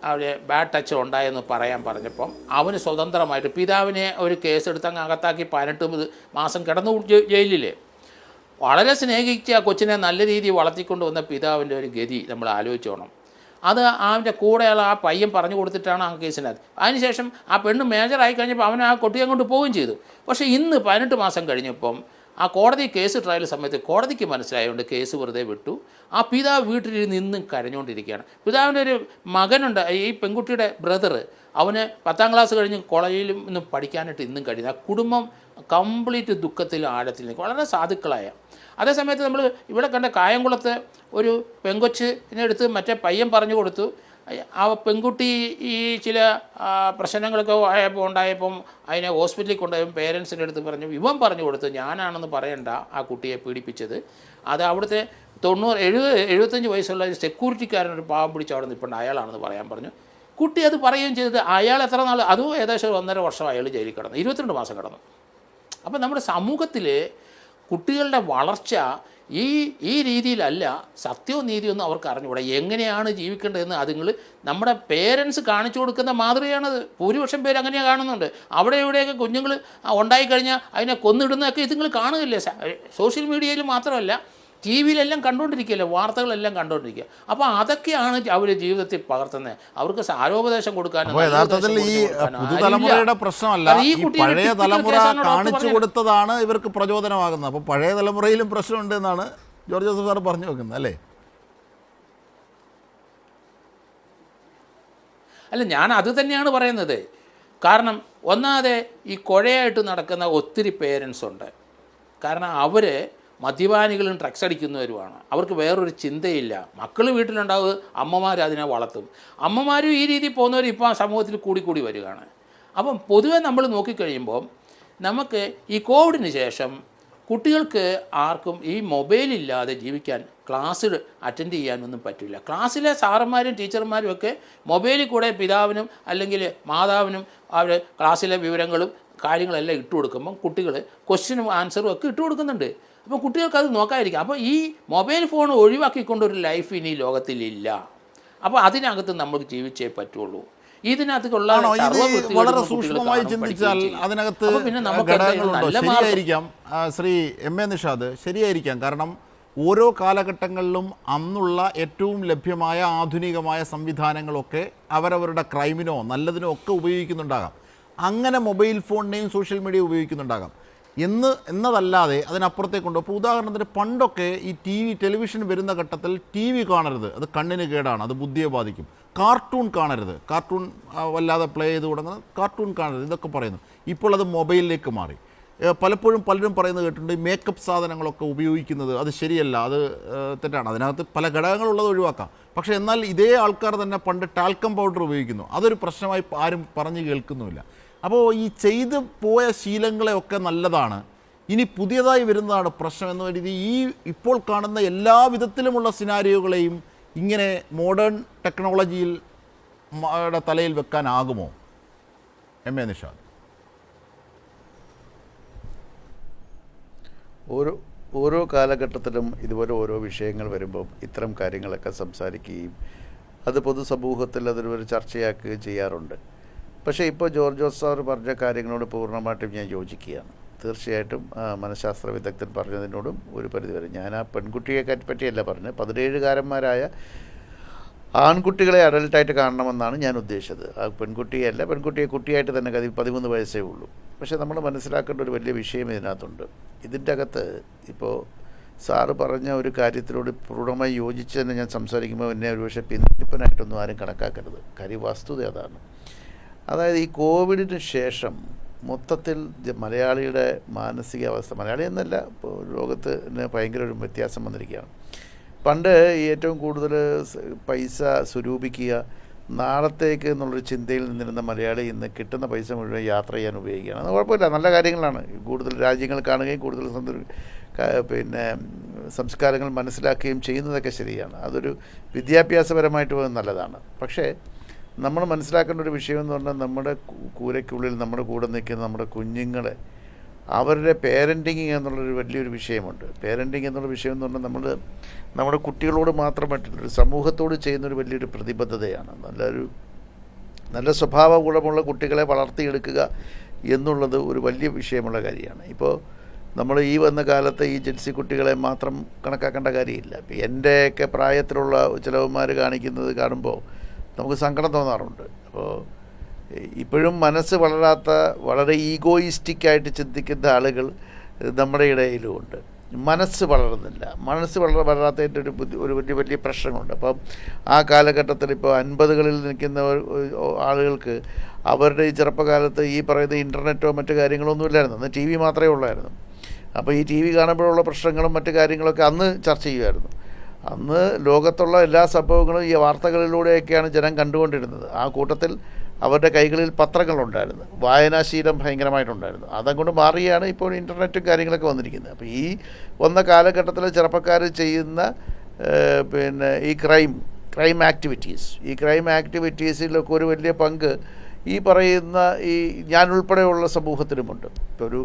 അവരെ ബാഡ് ടച്ച് ഉണ്ടായെന്ന് പറയാൻ പറഞ്ഞപ്പം അവന് സ്വതന്ത്രമായിട്ട് പിതാവിനെ ഒരു കേസെടുത്ത് അങ്ങ് അകത്താക്കി 18 മാസം കിടന്നു ജയിലിൽ. വളരെ സ്നേഹിച്ച് ആ കൊച്ചിനെ നല്ല രീതിയിൽ വളർത്തിക്കൊണ്ട് വന്ന പിതാവിൻ്റെ ഒരു ഗതി നമ്മൾ ആലോചിച്ചോണം. അത് അവൻ്റെ കൂടെയുള്ള ആ പയ്യൻ പറഞ്ഞു കൊടുത്തിട്ടാണ് ആ കേസിനകത്ത്. അതിനുശേഷം ആ പെണ്ണ് മേജറായി കഴിഞ്ഞപ്പോൾ അവൻ ആ കുട്ടിയെ കൊണ്ട് പോവുകയും ചെയ്തു. പക്ഷേ ഇന്ന് 18 മാസം കഴിഞ്ഞപ്പം ആ കോടതി കേസ് ട്രയൽ സമയത്ത് കോടതിക്ക് മനസ്സിലായതുകൊണ്ട് കേസ് വെറുതെ വിട്ടു. ആ പിതാവ് വീട്ടിലിരുന്ന് ഇന്നും കരഞ്ഞുകൊണ്ടിരിക്കുകയാണ്. പിതാവിൻ്റെ ഒരു മകനുണ്ട്, ഈ പെൺകുട്ടിയുടെ ബ്രദർ, അവന് 10ാം ക്ലാസ് കഴിഞ്ഞ് കോളേജിലും ഇന്നും പഠിക്കാനായിട്ട് ഇന്നും കഴിയുന്നത്. ആ കുടുംബം കംപ്ലീറ്റ് ദുഃഖത്തിലും ആഴത്തിൽ നിൽക്കും, വളരെ സാധുക്കളായ. അതേസമയത്ത് നമ്മൾ ഇവിടെ കണ്ട കായംകുളത്ത് ഒരു പെങ്കൊച്ചിനെ എടുത്ത് മറ്റേ പയ്യൻ പറഞ്ഞു കൊടുത്തു. ആ പെൺകുട്ടി ഈ ചില പ്രശ്നങ്ങളൊക്കെ ഉണ്ടായപ്പം അതിനെ ഹോസ്പിറ്റലിൽ കൊണ്ടുപോയി പേരൻസിൻ്റെ അടുത്ത് പറഞ്ഞു, ഇവൻ പറഞ്ഞു കൊടുത്തു ഞാനാണെന്ന് പറയണ്ട ആ കുട്ടിയെ പീഡിപ്പിച്ചത്. അത് അവിടുത്തെ 75 വയസ്സുള്ള ഒരു സെക്യൂരിറ്റിക്കാരനൊരു പാവം പിടിച്ച് അവിടെ നിൽപ്പുണ്ട്, അയാളാണെന്ന് പറയാൻ പറഞ്ഞു. കുട്ടി അത് പറയുകയും ചെയ്തിട്ട് അയാൾ എത്ര നാൾ, അതും ഏകദേശം 1.5 വർഷം അയാൾ ജയിലിൽ കിടന്നു, 22 മാസം കിടന്നു. അപ്പം നമ്മുടെ സമൂഹത്തിൽ കുട്ടികളുടെ വളർച്ച ഈ രീതിയിലല്ല. സത്യവും നീതിയൊന്നും അവർക്ക് അറിഞ്ഞുകൂടാ. എങ്ങനെയാണ് ജീവിക്കേണ്ടതെന്ന് അതുങ്ങൾ നമ്മുടെ പേരൻസ് കാണിച്ചു കൊടുക്കുന്ന മാതൃകയാണത്. ഭൂരിപക്ഷം പേര് അങ്ങനെയാണ് കാണുന്നുണ്ട്. അവിടെ ഇവിടെയൊക്കെ കുഞ്ഞുങ്ങൾ ഉണ്ടായിക്കഴിഞ്ഞാൽ അതിനെ കൊന്നിടുന്നതൊക്കെ ഇതുങ്ങൾ കാണുകയില്ലേ. സോഷ്യൽ മീഡിയയിൽ മാത്രമല്ല, ടി വിയിലെല്ലാം കണ്ടുകൊണ്ടിരിക്കുകയല്ലേ, വാർത്തകളെല്ലാം കണ്ടുകൊണ്ടിരിക്കുക. അപ്പോൾ അതൊക്കെയാണ് അവർ ജീവിതത്തിൽ പകർത്തുന്നത്. അവർക്ക് സാരോപദേശം കൊടുക്കാനും യഥാർത്ഥത്തിൽ ഈ പുതുതലമുറയുടെ പ്രശ്നമല്ല, ഈ പഴയ തലമുറ കാണിച്ചു കൊടുത്തതാണ് ഇവർക്ക് പ്രചോദനമാകുന്നത്. അപ്പോൾ പഴയ തലമുറയിലും പ്രശ്നമുണ്ട് എന്നാണ് ജോർജ് ജോസഫ് സാർ പറഞ്ഞു വെക്കുന്നത് അല്ലേ? അല്ല, ഞാൻ അത് തന്നെയാണ് പറയുന്നത്. കാരണം ഒന്നാമതെ ഈ കുഴയായിട്ട് നടക്കുന്ന ഒത്തിരി പേരൻസ് ഉണ്ട്. കാരണം അവർ മദ്യപാനികളും ഡ്രഗ്സ് അടിക്കുന്നവരുമാണ്. അവർക്ക് വേറൊരു ചിന്തയില്ല. മക്കൾ വീട്ടിലുണ്ടാവുക, അമ്മമാർ അതിനെ വളർത്തും. അമ്മമാരും ഈ രീതിയിൽ പോകുന്നവർ ഇപ്പോൾ സമൂഹത്തിൽ കൂടി വരികയാണ്. അപ്പം പൊതുവെ നമ്മൾ നോക്കിക്കഴിയുമ്പോൾ നമുക്ക് ഈ കോവിഡിന് ശേഷം കുട്ടികൾക്ക് ആർക്കും ഈ മൊബൈലില്ലാതെ ജീവിക്കാൻ, ക്ലാസ് അറ്റൻഡ് ചെയ്യാനൊന്നും പറ്റില്ല. ക്ലാസ്സിലെ സാറന്മാരും ടീച്ചർമാരും ഒക്കെ മൊബൈലിൽ കൂടെ പിതാവിനും അല്ലെങ്കിൽ മാതാവിനും അവർ ക്ലാസ്സിലെ വിവരങ്ങളും കാര്യങ്ങളെല്ലാം ഇട്ട് കൊടുക്കുമ്പം കുട്ടികൾ ക്വസ്റ്റ്യനും ആൻസറും ഒക്കെ ഇട്ട് കൊടുക്കുന്നുണ്ട്. അപ്പോൾ കുട്ടികൾക്ക് അത് നോക്കാതിരിക്കാം. അപ്പോൾ ഈ മൊബൈൽ ഫോൺ ഒഴിവാക്കിക്കൊണ്ടൊരു ലൈഫ് ഇനി ലോകത്തിലില്ല. അപ്പോൾ അതിനകത്ത് നമുക്ക് ജീവിച്ചേ പറ്റുള്ളൂ. ഇതിനകത്തുള്ള വളരെ സൂക്ഷ്മമായി ചിന്തിച്ചാൽ അതിനകത്ത് ഘടകങ്ങളുണ്ടോ? ശരിയായിരിക്കാം ശ്രീ എം എ നിഷാദ്, ശരിയായിരിക്കാം. കാരണം ഓരോ കാലഘട്ടങ്ങളിലും അന്നുള്ള ഏറ്റവും ലഭ്യമായ ആധുനികമായ സംവിധാനങ്ങളൊക്കെ അവരവരുടെ ക്രൈമിനോ നല്ലതിനോ ഒക്കെ ഉപയോഗിക്കുന്നുണ്ടാകാം. അങ്ങനെ മൊബൈൽ ഫോണിനെയും സോഷ്യൽ മീഡിയ ഉപയോഗിക്കുന്നുണ്ടാകാം എന്നതല്ലാതെ അതിനപ്പുറത്തേക്കുണ്ടോ? ഇപ്പോൾ ഉദാഹരണത്തിന് പണ്ടൊക്കെ ഈ ടെലിവിഷൻ വരുന്ന ഘട്ടത്തിൽ TV കാണരുത്, അത് കണ്ണിന് കേടാണ്, അത് ബുദ്ധിയെ ബാധിക്കും. കാർട്ടൂൺ കാണരുത്, കാർട്ടൂൺ വല്ലാതെ പ്ലേ ചെയ്ത് തുടങ്ങുന്നത്, കാർട്ടൂൺ കാണരുത്, ഇതൊക്കെ പറയുന്നു. ഇപ്പോൾ അത് മൊബൈലിലേക്ക് മാറി. പലപ്പോഴും പലരും പറയുന്നത് കേട്ടിട്ടുണ്ട്, മേക്കപ്പ് സാധനങ്ങളൊക്കെ ഉപയോഗിക്കുന്നത് അത് ശരിയല്ല, അത് തെറ്റാണ്. അതിനകത്ത് പല ഘടകങ്ങളുള്ളത് ഒഴിവാക്കാം. പക്ഷേ എന്നാൽ ഇതേ ആൾക്കാർ തന്നെ പണ്ട് ടാൽക്കം പൗഡർ ഉപയോഗിക്കുന്നു, അതൊരു പ്രശ്നമായി ആരും പറഞ്ഞു കേൾക്കുന്നുമില്ല. അപ്പോൾ ഈ ചെയ്തു പോയ ശീലങ്ങളെയൊക്കെ നല്ലതാണ്, ഇനി പുതിയതായി വരുന്നതാണ് പ്രശ്നം എന്ന രീതി ഈ ഇപ്പോൾ കാണുന്ന എല്ലാ വിധത്തിലുമുള്ള സിനാരിയോകളെയും ഇങ്ങനെ മോഡേൺ ടെക്നോളജിയിൽ തലയിൽ വെക്കാനാകുമോ? M A Nishad. ഓരോ കാലഘട്ടത്തിലും ഇതുപോലെ ഓരോ വിഷയങ്ങൾ വരുമ്പം ഇത്തരം കാര്യങ്ങളൊക്കെ സംസാരിക്കുകയും അത് പൊതുസമൂഹത്തിൽ അതൊരു ചർച്ചയാക്കുകയും ചെയ്യാറുണ്ട്. പക്ഷേ ഇപ്പോൾ ജോർജ് ജോസ് സാർ പറഞ്ഞ കാര്യങ്ങളോട് പൂർണ്ണമായിട്ടും ഞാൻ യോജിക്കുകയാണ്. തീർച്ചയായിട്ടും മനഃശാസ്ത്ര വിദഗ്ധൻ പറഞ്ഞതിനോടും ഒരു പരിധിവരെ. ഞാൻ ആ പെൺകുട്ടിയെ പറ്റിയല്ല പറഞ്ഞത്, 17കാരന്മാരായ ആൺകുട്ടികളെ അഡൽട്ടായിട്ട് കാണണമെന്നാണ് ഞാൻ ഉദ്ദേശിച്ചത്. ആ പെൺകുട്ടിയല്ല, പെൺകുട്ടിയെ കുട്ടിയായിട്ട് തന്നെ 13 വയസ്സേ ഉള്ളൂ. പക്ഷേ നമ്മൾ മനസ്സിലാക്കേണ്ട ഒരു വലിയ വിഷയം ഇതിനകത്തുണ്ട്. ഇതിൻ്റെ അകത്ത് ഇപ്പോൾ സാറ് പറഞ്ഞ ഒരു കാര്യത്തിനോട് പൂർണ്ണമായി യോജിച്ച് തന്നെ ഞാൻ സംസാരിക്കുമ്പോൾ എന്നെ ഒരുപക്ഷെ പിന്തിരിപ്പനായിട്ടൊന്നും ആരും കണക്കാക്കരുത്. കാര്യം വസ്തുത അതാണ്. അതായത് ഈ കോവിഡിന് ശേഷം മൊത്തത്തിൽ മലയാളിയുടെ മാനസികാവസ്ഥ, മലയാളി എന്നല്ല, ഇപ്പോൾ ലോകത്തിന് ഭയങ്കര ഒരു വ്യത്യാസം വന്നിരിക്കുകയാണ്. പണ്ട് ഏറ്റവും കൂടുതൽ പൈസ സ്വരൂപിക്കുക, നാളത്തേക്ക് എന്നുള്ളൊരു ചിന്തയിൽ നിന്നിരുന്ന മലയാളി ഇന്ന് കിട്ടുന്ന പൈസ മുഴുവൻ യാത്ര ചെയ്യാൻ ഉപയോഗിക്കുകയാണ്. അത് കുഴപ്പമില്ല, നല്ല കാര്യങ്ങളാണ്. കൂടുതൽ രാജ്യങ്ങൾ കാണുകയും കൂടുതൽ സംസ്കാരങ്ങൾ മനസ്സിലാക്കുകയും ചെയ്യുന്നതൊക്കെ ശരിയാണ്. അതൊരു വിദ്യാഭ്യാസപരമായിട്ട് നല്ലതാണ്. പക്ഷേ നമ്മൾ മനസ്സിലാക്കേണ്ട ഒരു വിഷയം എന്ന് പറഞ്ഞാൽ നമ്മുടെ കൂരയ്ക്കുള്ളിൽ നമ്മുടെ കൂടെ നിൽക്കുന്ന നമ്മുടെ കുഞ്ഞുങ്ങളെ അവരുടെ പേരൻറ്റിങ് എന്നുള്ളൊരു വലിയൊരു വിഷയമുണ്ട്. പേരൻറ്റിങ് എന്നുള്ള വിഷയം എന്ന് പറഞ്ഞാൽ നമ്മുടെ കുട്ടികളോട് മാത്രമായിട്ടുള്ള ഒരു സമൂഹത്തോട് ചെയ്യുന്നൊരു വലിയൊരു പ്രതിബദ്ധതയാണ്. നല്ല സ്വഭാവ ഗുണമുള്ള കുട്ടികളെ വളർത്തിയെടുക്കുക എന്നുള്ളത് ഒരു വലിയ വിഷയമുള്ള കാര്യമാണ്. ഇപ്പോൾ നമ്മൾ ഈ വന്ന കാലത്ത് ഈ ജൻസി കുട്ടികളെ മാത്രം കണക്കാക്കേണ്ട കാര്യമില്ല. ഇപ്പോൾ എൻ്റെയൊക്കെ പ്രായത്തിലുള്ള ചിലവന്മാർ കാണിക്കുന്നത് കാണുമ്പോൾ നമുക്ക് സങ്കടം തോന്നാറുണ്ട്. അപ്പോൾ ഇപ്പോഴും മനസ്സ് വളരാത്ത വളരെ ഈഗോയിസ്റ്റിക്കായിട്ട് ചിന്തിക്കുന്ന ആളുകൾ നമ്മുടെ ഇടയിലുമുണ്ട്. മനസ്സ് വളരുന്നില്ല. മനസ്സ് വളരാത്തതിൻ്റെ ഒരു വലിയ പ്രശ്നമുണ്ട്. അപ്പം ആ കാലഘട്ടത്തിൽ ഇപ്പോൾ 50കളിൽ നിൽക്കുന്ന ആളുകൾക്ക് അവരുടെ ഈ ചെറുപ്പകാലത്ത് ഈ പറയുന്ന ഇൻ്റർനെറ്റോ മറ്റു കാര്യങ്ങളൊന്നും ഇല്ലായിരുന്നു. അന്ന് TV മാത്രമേ ഉള്ളായിരുന്നു. അപ്പോൾ ഈ TV കാണുമ്പോഴുള്ള പ്രശ്നങ്ങളും മറ്റു കാര്യങ്ങളൊക്കെ അന്ന് ചർച്ച ചെയ്യുമായിരുന്നു. അന്ന് ലോകത്തുള്ള എല്ലാ സംഭവങ്ങളും ഈ വാർത്തകളിലൂടെയൊക്കെയാണ് ജനം കണ്ടുകൊണ്ടിരുന്നത്. ആ കൂട്ടത്തിൽ അവരുടെ കൈകളിൽ പത്രങ്ങളുണ്ടായിരുന്നു. വായനാശീലം ഭയങ്കരമായിട്ടുണ്ടായിരുന്നു. അതങ്ങോട്ട് മാറിയാണ് ഇപ്പോൾ ഇൻ്റർനെറ്റും കാര്യങ്ങളൊക്കെ വന്നിരിക്കുന്നത്. അപ്പോൾ ഈ വന്ന കാലഘട്ടത്തിൽ ചെറുപ്പക്കാർ ചെയ്യുന്ന ഈ ക്രൈം ആക്ടിവിറ്റീസിലൊക്കെ ഒരു വലിയ പങ്ക് ഈ പറയുന്ന ഞാൻ ഉൾപ്പെടെയുള്ള സമൂഹത്തിനുമുണ്ട്. ഇപ്പോൾ ഒരു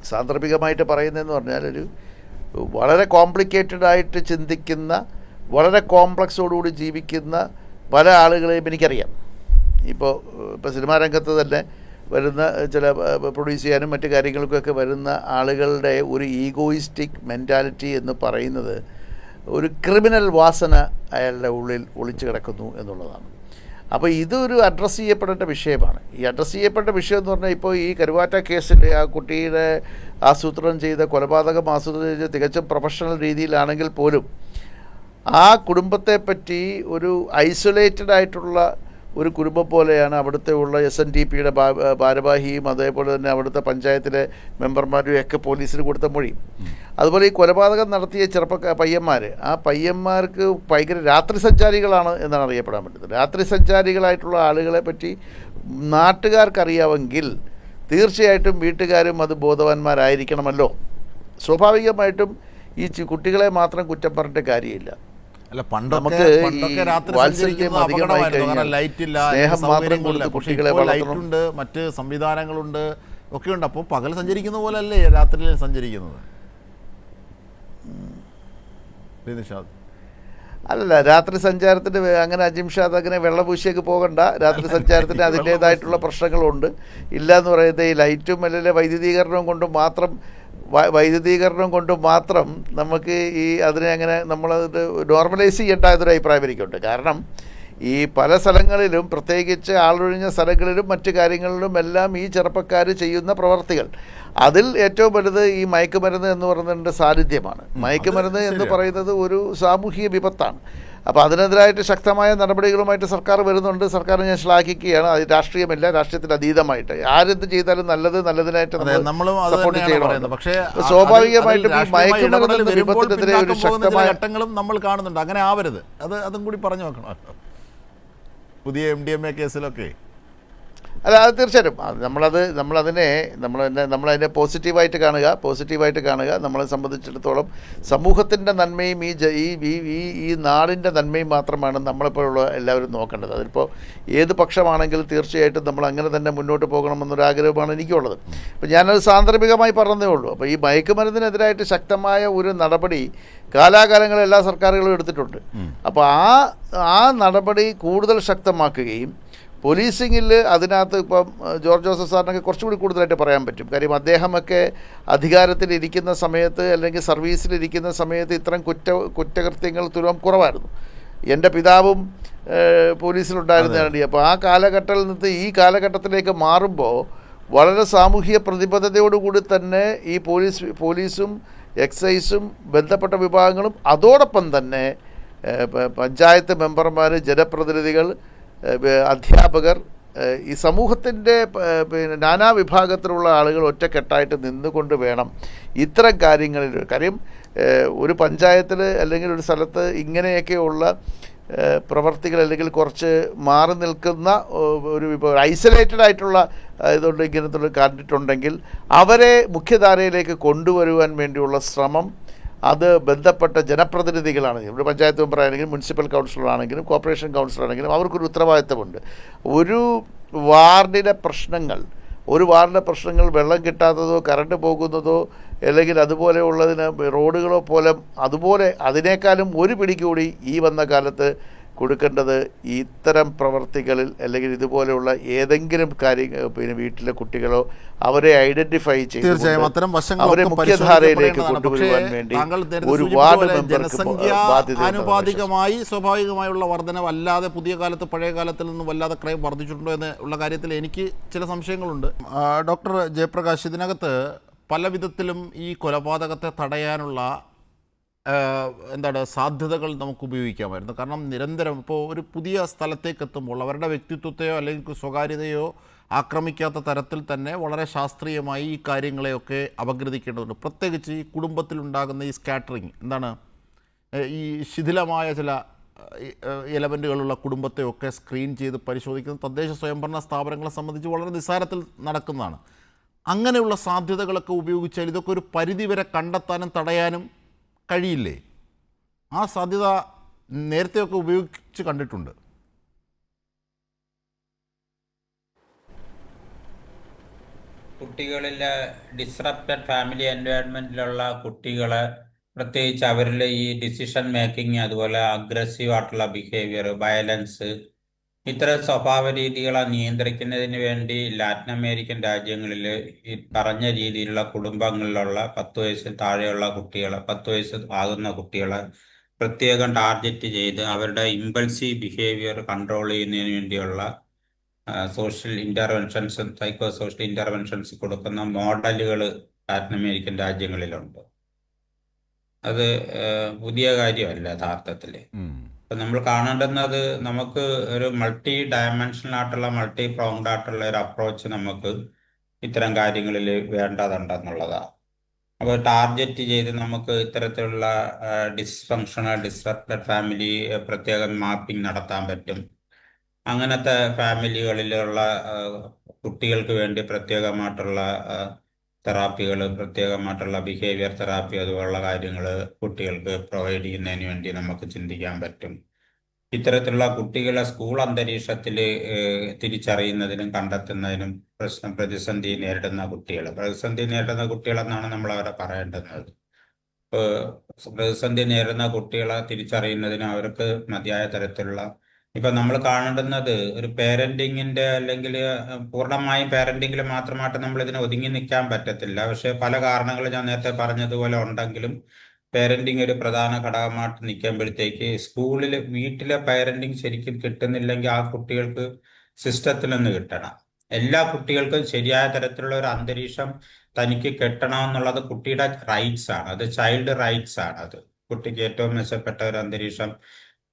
സാന്ദർഭികമായിട്ട് പറയുന്നതെന്ന് പറഞ്ഞാൽ വളരെ കോംപ്ലിക്കേറ്റഡായിട്ട് ചിന്തിക്കുന്ന, വളരെ കോംപ്ലക്സോടുകൂടി ജീവിക്കുന്ന പല ആളുകളെയും എനിക്കറിയാം. ഇപ്പോൾ സിനിമാ രംഗത്ത് തന്നെ വരുന്ന ചില പ്രൊഡ്യൂസ് ചെയ്യാനും മറ്റു കാര്യങ്ങൾക്കൊക്കെ വരുന്ന ആളുകളുടെ ഒരു ഈഗോയിസ്റ്റിക് മെൻറ്റാലിറ്റി എന്ന് പറയുന്നത് ഒരു ക്രിമിനൽ വാസന അയാളുടെ ഉള്ളിൽ ഒളിച്ചു കിടക്കുന്നു എന്നുള്ളതാണ്. അപ്പോൾ ഇതൊരു അഡ്രസ്സ് ചെയ്യപ്പെടേണ്ട വിഷയമാണ്. ഈ അഡ്രസ്സ് ചെയ്യപ്പെട്ട വിഷയം എന്ന് പറഞ്ഞാൽ ഇപ്പോൾ ഈ കരുവാറ്റ കേസിൽ ആ കുട്ടിയുടെ കൊലപാതകം ആസൂത്രണം ചെയ്ത് തികച്ചും പ്രൊഫഷണൽ രീതിയിലാണെങ്കിൽ പോലും ആ കുടുംബത്തെപ്പറ്റി ഒരു ഐസൊലേറ്റഡ് ആയിട്ടുള്ള ഒരു കുടുംബം പോലെയാണ് അവിടുത്തെ ഉള്ള SNDPയുടെ ഭാരവാഹിയും അതേപോലെ തന്നെ അവിടുത്തെ പഞ്ചായത്തിലെ മെമ്പർമാരും ഒക്കെ പോലീസിന് കൊടുത്ത മൊഴി. അതുപോലെ ഈ കൊലപാതകം നടത്തിയ പയ്യന്മാർ, ആ പയ്യന്മാർക്ക് ഭയങ്കര രാത്രി സഞ്ചാരികളാണ് എന്നാണ് അറിയപ്പെടാൻ പറ്റുന്നത്. രാത്രി സഞ്ചാരികളായിട്ടുള്ള ആളുകളെ പറ്റി നാട്ടുകാർക്കറിയാമെങ്കിൽ തീർച്ചയായിട്ടും വീട്ടുകാരും അത് ബോധവാന്മാരായിരിക്കണമല്ലോ. സ്വാഭാവികമായിട്ടും ഈ കുട്ടികളെ മാത്രം കുറ്റം പറഞ്ഞിട്ട് കാര്യമില്ല. അല്ല, പണ്ടൊക്കെ രാത്രി സഞ്ചരിക്കുന്നത് അപകടമായിരുന്നു. കാരണം ലൈറ്റില്ല, ലൈറ്റുണ്ട്, മറ്റ് സംവിധാനങ്ങളുണ്ട്, ഒക്കെ ഉണ്ട്. അപ്പോൾ പകൽ സഞ്ചരിക്കുന്ന പോലെ അല്ലേ രാത്രിയിൽ സഞ്ചരിക്കുന്നത്? അല്ലല്ല, രാത്രി സഞ്ചാരത്തിന് അങ്ങനെ അജിംഷാദ് അങ്ങനെ വെള്ളപൂശിയൊക്കെ പോകണ്ട. രാത്രി സഞ്ചാരത്തിന് അതിൻ്റേതായിട്ടുള്ള പ്രശ്നങ്ങളുണ്ട്. ഇല്ല എന്ന് പറയുന്നത് ഈ ലൈറ്റും അല്ലെങ്കിൽ വൈദ്യുതീകരണം കൊണ്ട് മാത്രം നമുക്ക് അതിനെ അങ്ങനെ നമ്മളത് നോർമലൈസ് ചെയ്യേണ്ട എന്നൊരു അഭിപ്രായം എനിക്കുണ്ട്. കാരണം ഈ പല സ്ഥലങ്ങളിലും, പ്രത്യേകിച്ച് ആളൊഴിഞ്ഞ സ്ഥലങ്ങളിലും മറ്റു കാര്യങ്ങളിലും എല്ലാം ഈ ചെറുപ്പക്കാർ ചെയ്യുന്ന പ്രവർത്തികൾ, അതിൽ ഏറ്റവും വലുത് ഈ മയക്കുമരുന്ന് എന്ന് പറയുന്നതിൻ്റെ സാന്നിധ്യമാണ്. മയക്കുമരുന്ന് എന്ന് പറയുന്നത് ഒരു സാമൂഹിക വിപത്താണ്. അപ്പോൾ അതിനെതിരായിട്ട് ശക്തമായ നടപടികളുമായിട്ട് സർക്കാർ വരുന്നുണ്ട്. സർക്കാർ ഞാൻ ശ്ലാഘിക്കുകയാണ്. അത് രാഷ്ട്രീയമില്ല, രാഷ്ട്രീയത്തിന് അതീതമായിട്ട് ആരെന്ത് ചെയ്താലും നല്ലതിനായിട്ട് സപ്പോർട്ട് ചെയ്യണം. പക്ഷേ സ്വാഭാവികമായിട്ടും ഈ മയക്കുമരുന്ന് വിപത്തിനെതിരെ ഒരു ശക്തമായ ഘട്ടങ്ങളും നമ്മൾ കാണുന്നുണ്ട്. അങ്ങനെ ആവരുത്. അതും കൂടി പറഞ്ഞു നോക്കണം. പുതിയ MDMA കേസിലൊക്കെ അല്ല, അത് തീർച്ചയായിട്ടും നമ്മളതിനെ പോസിറ്റീവായിട്ട് കാണുക. നമ്മളെ സംബന്ധിച്ചിടത്തോളം സമൂഹത്തിൻ്റെ നന്മയും ഈ നാടിൻ്റെ നന്മയും മാത്രമാണ് നമ്മളിപ്പോഴുള്ള എല്ലാവരും നോക്കേണ്ടത്. അതിലിപ്പോൾ ഏത് പക്ഷമാണെങ്കിലും തീർച്ചയായിട്ടും നമ്മൾ അങ്ങനെ തന്നെ മുന്നോട്ട് പോകണമെന്നൊരാഗ്രഹമാണ് എനിക്കുള്ളത്. അപ്പോൾ ഞാനത് സാന്ദർഭികമായി പറഞ്ഞതേ ഉള്ളൂ. അപ്പോൾ ഈ മയക്കുമരുന്നിനെതിരായിട്ട് ശക്തമായ ഒരു നടപടി കാലാകാലങ്ങളിൽ എല്ലാ സർക്കാരുകളും എടുത്തിട്ടുണ്ട്. അപ്പോൾ ആ നടപടി കൂടുതൽ ശക്തമാക്കുകയും പോലീസിങ്ങിൽ അതിനകത്ത് ഇപ്പം ജോർജ് ജോസഫ് സാറിനൊക്കെ കുറച്ചുകൂടി കൂടുതലായിട്ട് പറയാൻ പറ്റും. കാര്യം അദ്ദേഹമൊക്കെ അധികാരത്തിലിരിക്കുന്ന സമയത്ത് അല്ലെങ്കിൽ സർവീസിലിരിക്കുന്ന സമയത്ത് ഇത്തരം കുറ്റകൃത്യങ്ങൾ തുലം കുറവായിരുന്നു. എൻ്റെ പിതാവും പോലീസിലുണ്ടായിരുന്നതാണ്. അപ്പോൾ ആ കാലഘട്ടത്തിൽ നിന്ന് ഈ കാലഘട്ടത്തിലേക്ക് മാറുമ്പോൾ വളരെ സാമൂഹിക പ്രതിബദ്ധതയോടുകൂടി തന്നെ ഈ പോലീസും എക്സൈസും ബന്ധപ്പെട്ട വിഭാഗങ്ങളും അതോടൊപ്പം തന്നെ പഞ്ചായത്ത് മെമ്പർമാർ, ജനപ്രതിനിധികൾ, അധ്യാപകർ, ഈ സമൂഹത്തിൻ്റെ നാനാവിഭാഗത്തിലുള്ള ആളുകൾ ഒറ്റക്കെട്ടായിട്ട് നിന്നുകൊണ്ട് വേണം ഇത്തരം കാര്യങ്ങളിൽ. കാര്യം ഒരു പഞ്ചായത്തിൽ അല്ലെങ്കിൽ ഒരു സ്ഥലത്ത് ഇങ്ങനെയൊക്കെയുള്ള പ്രവർത്തികൾ അല്ലെങ്കിൽ കുറച്ച് മാറി നിൽക്കുന്ന ഒരു ഐസൊലേറ്റഡ് ആയിട്ടുള്ള ഇതുകൊണ്ട് ഇങ്ങനത്തെ കണ്ടിട്ടുണ്ടെങ്കിൽ അവരെ മുഖ്യധാരയിലേക്ക് കൊണ്ടുവരുവാൻ വേണ്ടിയുള്ള ശ്രമം അത് ബന്ധപ്പെട്ട ജനപ്രതിനിധികളാണ്. ഇവിടെ പഞ്ചായത്ത് മെമ്പറാണെങ്കിലും മുനിസിപ്പൽ കൗൺസിലറാണെങ്കിലും കോർപ്പറേഷൻ കൗൺസിലറാണെങ്കിലും അവർക്കൊരു ഉത്തരവാദിത്തമുണ്ട്. ഒരു വാർഡിലെ പ്രശ്നങ്ങൾ ഒരു വാർഡിലെ പ്രശ്നങ്ങൾ വെള്ളം കിട്ടാത്തതോ കറണ്ട് പോകുന്നതോ അല്ലെങ്കിൽ അതുപോലെയുള്ളതിന് റോഡുകളോ പോലെ അതുപോലെ അതിനേക്കാളും ഒരു പിടി കൂടി ഈ വന്ന കാലത്ത് കൊടുക്കേണ്ടത് ഇത്തരം പ്രവർത്തികളിൽ അല്ലെങ്കിൽ ഇതുപോലെയുള്ള ഏതെങ്കിലും പിന്നെ വീട്ടിലെ കുട്ടികളോ അവരെ ഐഡന്റിഫൈ തീർച്ചയായും അത്തരം ചെയ്ത് അവരെ മുഖ്യധാരയിലേക്ക് കൊണ്ടുവരുവാൻ വേണ്ടി ഒരു വാർഡ് മെമ്പർക്ക് ജനസംഖ്യ ബാധ്യത ആനുപാതികമായി സ്വാഭാവികമായുള്ള വർധനവല്ലാതെ പുതിയ കാലത്ത് പഴയ കാലത്തിൽ നിന്നും വല്ലാതെ ക്രൈം വർദ്ധിച്ചിട്ടുണ്ടോ എന്ന് ഉള്ള കാര്യത്തിൽ എനിക്ക് ചില സംശയങ്ങളുണ്ട്. ഡോക്ടർ ജയപ്രകാശ്, ഇതിനകത്ത് പല വിധത്തിലും ഈ കൊലപാതകത്തെ തടയാനുള്ള സാധ്യതകൾ നമുക്ക് ഉപയോഗിക്കാമായിരുന്നു. കാരണം നിരന്തരം ഇപ്പോൾ ഒരു പുതിയ സ്ഥലത്തേക്ക് എത്തുമ്പോൾ അവരുടെ വ്യക്തിത്വത്തെയോ അല്ലെങ്കിൽ സ്വകാര്യതയോ ആക്രമിക്കാത്ത തരത്തിൽ തന്നെ വളരെ ശാസ്ത്രീയമായി ഈ കാര്യങ്ങളെയൊക്കെ അപഗ്രഥിക്കേണ്ടതുണ്ട്. പ്രത്യേകിച്ച് ഈ കുടുംബത്തിലുണ്ടാകുന്ന ഈ സ്കാറ്ററിങ് ഈ ശിഥിലമായ ചില എലമെൻറ്റുകളുള്ള കുടുംബത്തെയൊക്കെ സ്ക്രീൻ ചെയ്ത് പരിശോധിക്കുന്നത് തദ്ദേശ സ്വയംഭരണ സ്ഥാപനങ്ങളെ സംബന്ധിച്ച് വളരെ നിസ്സാരത്തിൽ നടക്കുന്നതാണ്. അങ്ങനെയുള്ള സാധ്യതകളൊക്കെ ഉപയോഗിച്ചാൽ ഇതൊക്കെ ഒരു പരിധിവരെ കണ്ടെത്താനും തടയാനും കഴിയില്ലേ? ആ സാധ്യത നേരത്തെയൊക്കെ ഉപയോഗിച്ച് കണ്ടിട്ടുണ്ട്. കുട്ടികളിലെ ഡിസ്റപ്റ്റഡ് ഫാമിലി എൻവയോൺമെൻറ്റിലുള്ള കുട്ടികളെ, പ്രത്യേകിച്ച് അവരിലെ ഈ ഡിസിഷൻ മേക്കിംഗ്, അതുപോലെ അഗ്രസീവ് ആയിട്ടുള്ള ബിഹേവിയർ, വയലൻസ്, ഇത്തരം സ്വഭാവ രീതികളെ നിയന്ത്രിക്കുന്നതിന് വേണ്ടി ലാറ്റിൻ അമേരിക്കൻ രാജ്യങ്ങളിൽ ഈ പറഞ്ഞ രീതിയിലുള്ള കുടുംബങ്ങളിലുള്ള 10 വയസ്സിൽ താഴെയുള്ള കുട്ടികളെ, 10 വയസ്സ് ആകുന്ന കുട്ടികളെ പ്രത്യേകം ടാർഗറ്റ് ചെയ്ത് അവരുടെ ഇമ്പൾസീവ് ബിഹേവിയർ കൺട്രോൾ ചെയ്യുന്നതിന് വേണ്ടിയുള്ള social interventions, psycho social interventions കൊടുക്കുന്ന മോഡലുകൾ ലാറ്റിൻ അമേരിക്കൻ രാജ്യങ്ങളിലുണ്ട്. അത് പുതിയ കാര്യമല്ല യഥാർത്ഥത്തിൽ. ഇപ്പം നമ്മൾ കാണേണ്ടുന്നത്, നമുക്ക് ഒരു മൾട്ടി ഡയമെൻഷനൽ ആയിട്ടുള്ള, മൾട്ടി പ്രൗണ്ട് ആയിട്ടുള്ള ഒരു അപ്രോച്ച് നമുക്ക് ഇത്തരം കാര്യങ്ങളിൽ വേണ്ടതുണ്ടെന്നുള്ളതാണ്. അപ്പോൾ ടാർഗറ്റ് ചെയ്ത് നമുക്ക് ഇത്തരത്തിലുള്ള ഡിസ്ഫങ്ഷണൽ ഡിസ്റപ്റ്റഡ് ഫാമിലി പ്രത്യേകം മാപ്പിംഗ് നടത്താൻ പറ്റും. അങ്ങനത്തെ ഫാമിലികളിലുള്ള കുട്ടികൾക്ക് വേണ്ടി പ്രത്യേകമായിട്ടുള്ള തെറാപ്പികൾ, പ്രത്യേകമായിട്ടുള്ള ബിഹേവിയർ തെറാപ്പി, അതുപോലുള്ള കാര്യങ്ങൾ കുട്ടികൾക്ക് പ്രൊവൈഡ് ചെയ്യുന്നതിന് വേണ്ടി നമുക്ക് ചിന്തിക്കാൻ പറ്റും. ഇത്തരത്തിലുള്ള കുട്ടികളെ സ്കൂൾ അന്തരീക്ഷത്തിൽ തിരിച്ചറിയുന്നതിനും കണ്ടെത്തുന്നതിനും പ്രതിസന്ധി നേരിടുന്ന കുട്ടികളെന്നാണ് നമ്മൾ അവരെ പറയേണ്ടുന്നത്. പ്രതിസന്ധി നേരിടുന്ന കുട്ടികളെ തിരിച്ചറിയുന്നതിനും അവർക്ക് മതിയായ തരത്തിലുള്ള, ഇപ്പം നമ്മൾ കാണേണ്ടുന്നത് ഒരു പേരൻറ്റിങ്ങിൻ്റെ, അല്ലെങ്കിൽ പൂർണ്ണമായും പേരൻറ്റിങ്ങിൽ മാത്രമായിട്ട് നമ്മൾ ഇതിനെ ഒതുങ്ങി നിൽക്കാൻ പറ്റത്തില്ല. പക്ഷേ പല കാരണങ്ങൾ ഞാൻ നേരത്തെ പറഞ്ഞതുപോലെ ഉണ്ടെങ്കിലും പേരൻറ്റിങ് ഒരു പ്രധാന ഘടകമായിട്ട് നിൽക്കുമ്പോഴത്തേക്ക് സ്കൂളിൽ, വീട്ടിലെ പേരൻറ്റിങ് ശരിക്കും കിട്ടുന്നില്ലെങ്കിൽ ആ കുട്ടികൾക്ക് സിസ്റ്റത്തിൽ നിന്ന് കിട്ടണം. എല്ലാ കുട്ടികൾക്കും ശരിയായ തരത്തിലുള്ള ഒരു അന്തരീക്ഷം തനിക്ക് കിട്ടണമെന്നുള്ളത് കുട്ടിയുടെ റൈറ്റ്സ് ആണ്. അത് ചൈൽഡ് റൈറ്റ്സ് ആണ്. അത് കുട്ടിക്ക് ഏറ്റവും മെച്ചപ്പെട്ട ഒരു അന്തരീക്ഷം,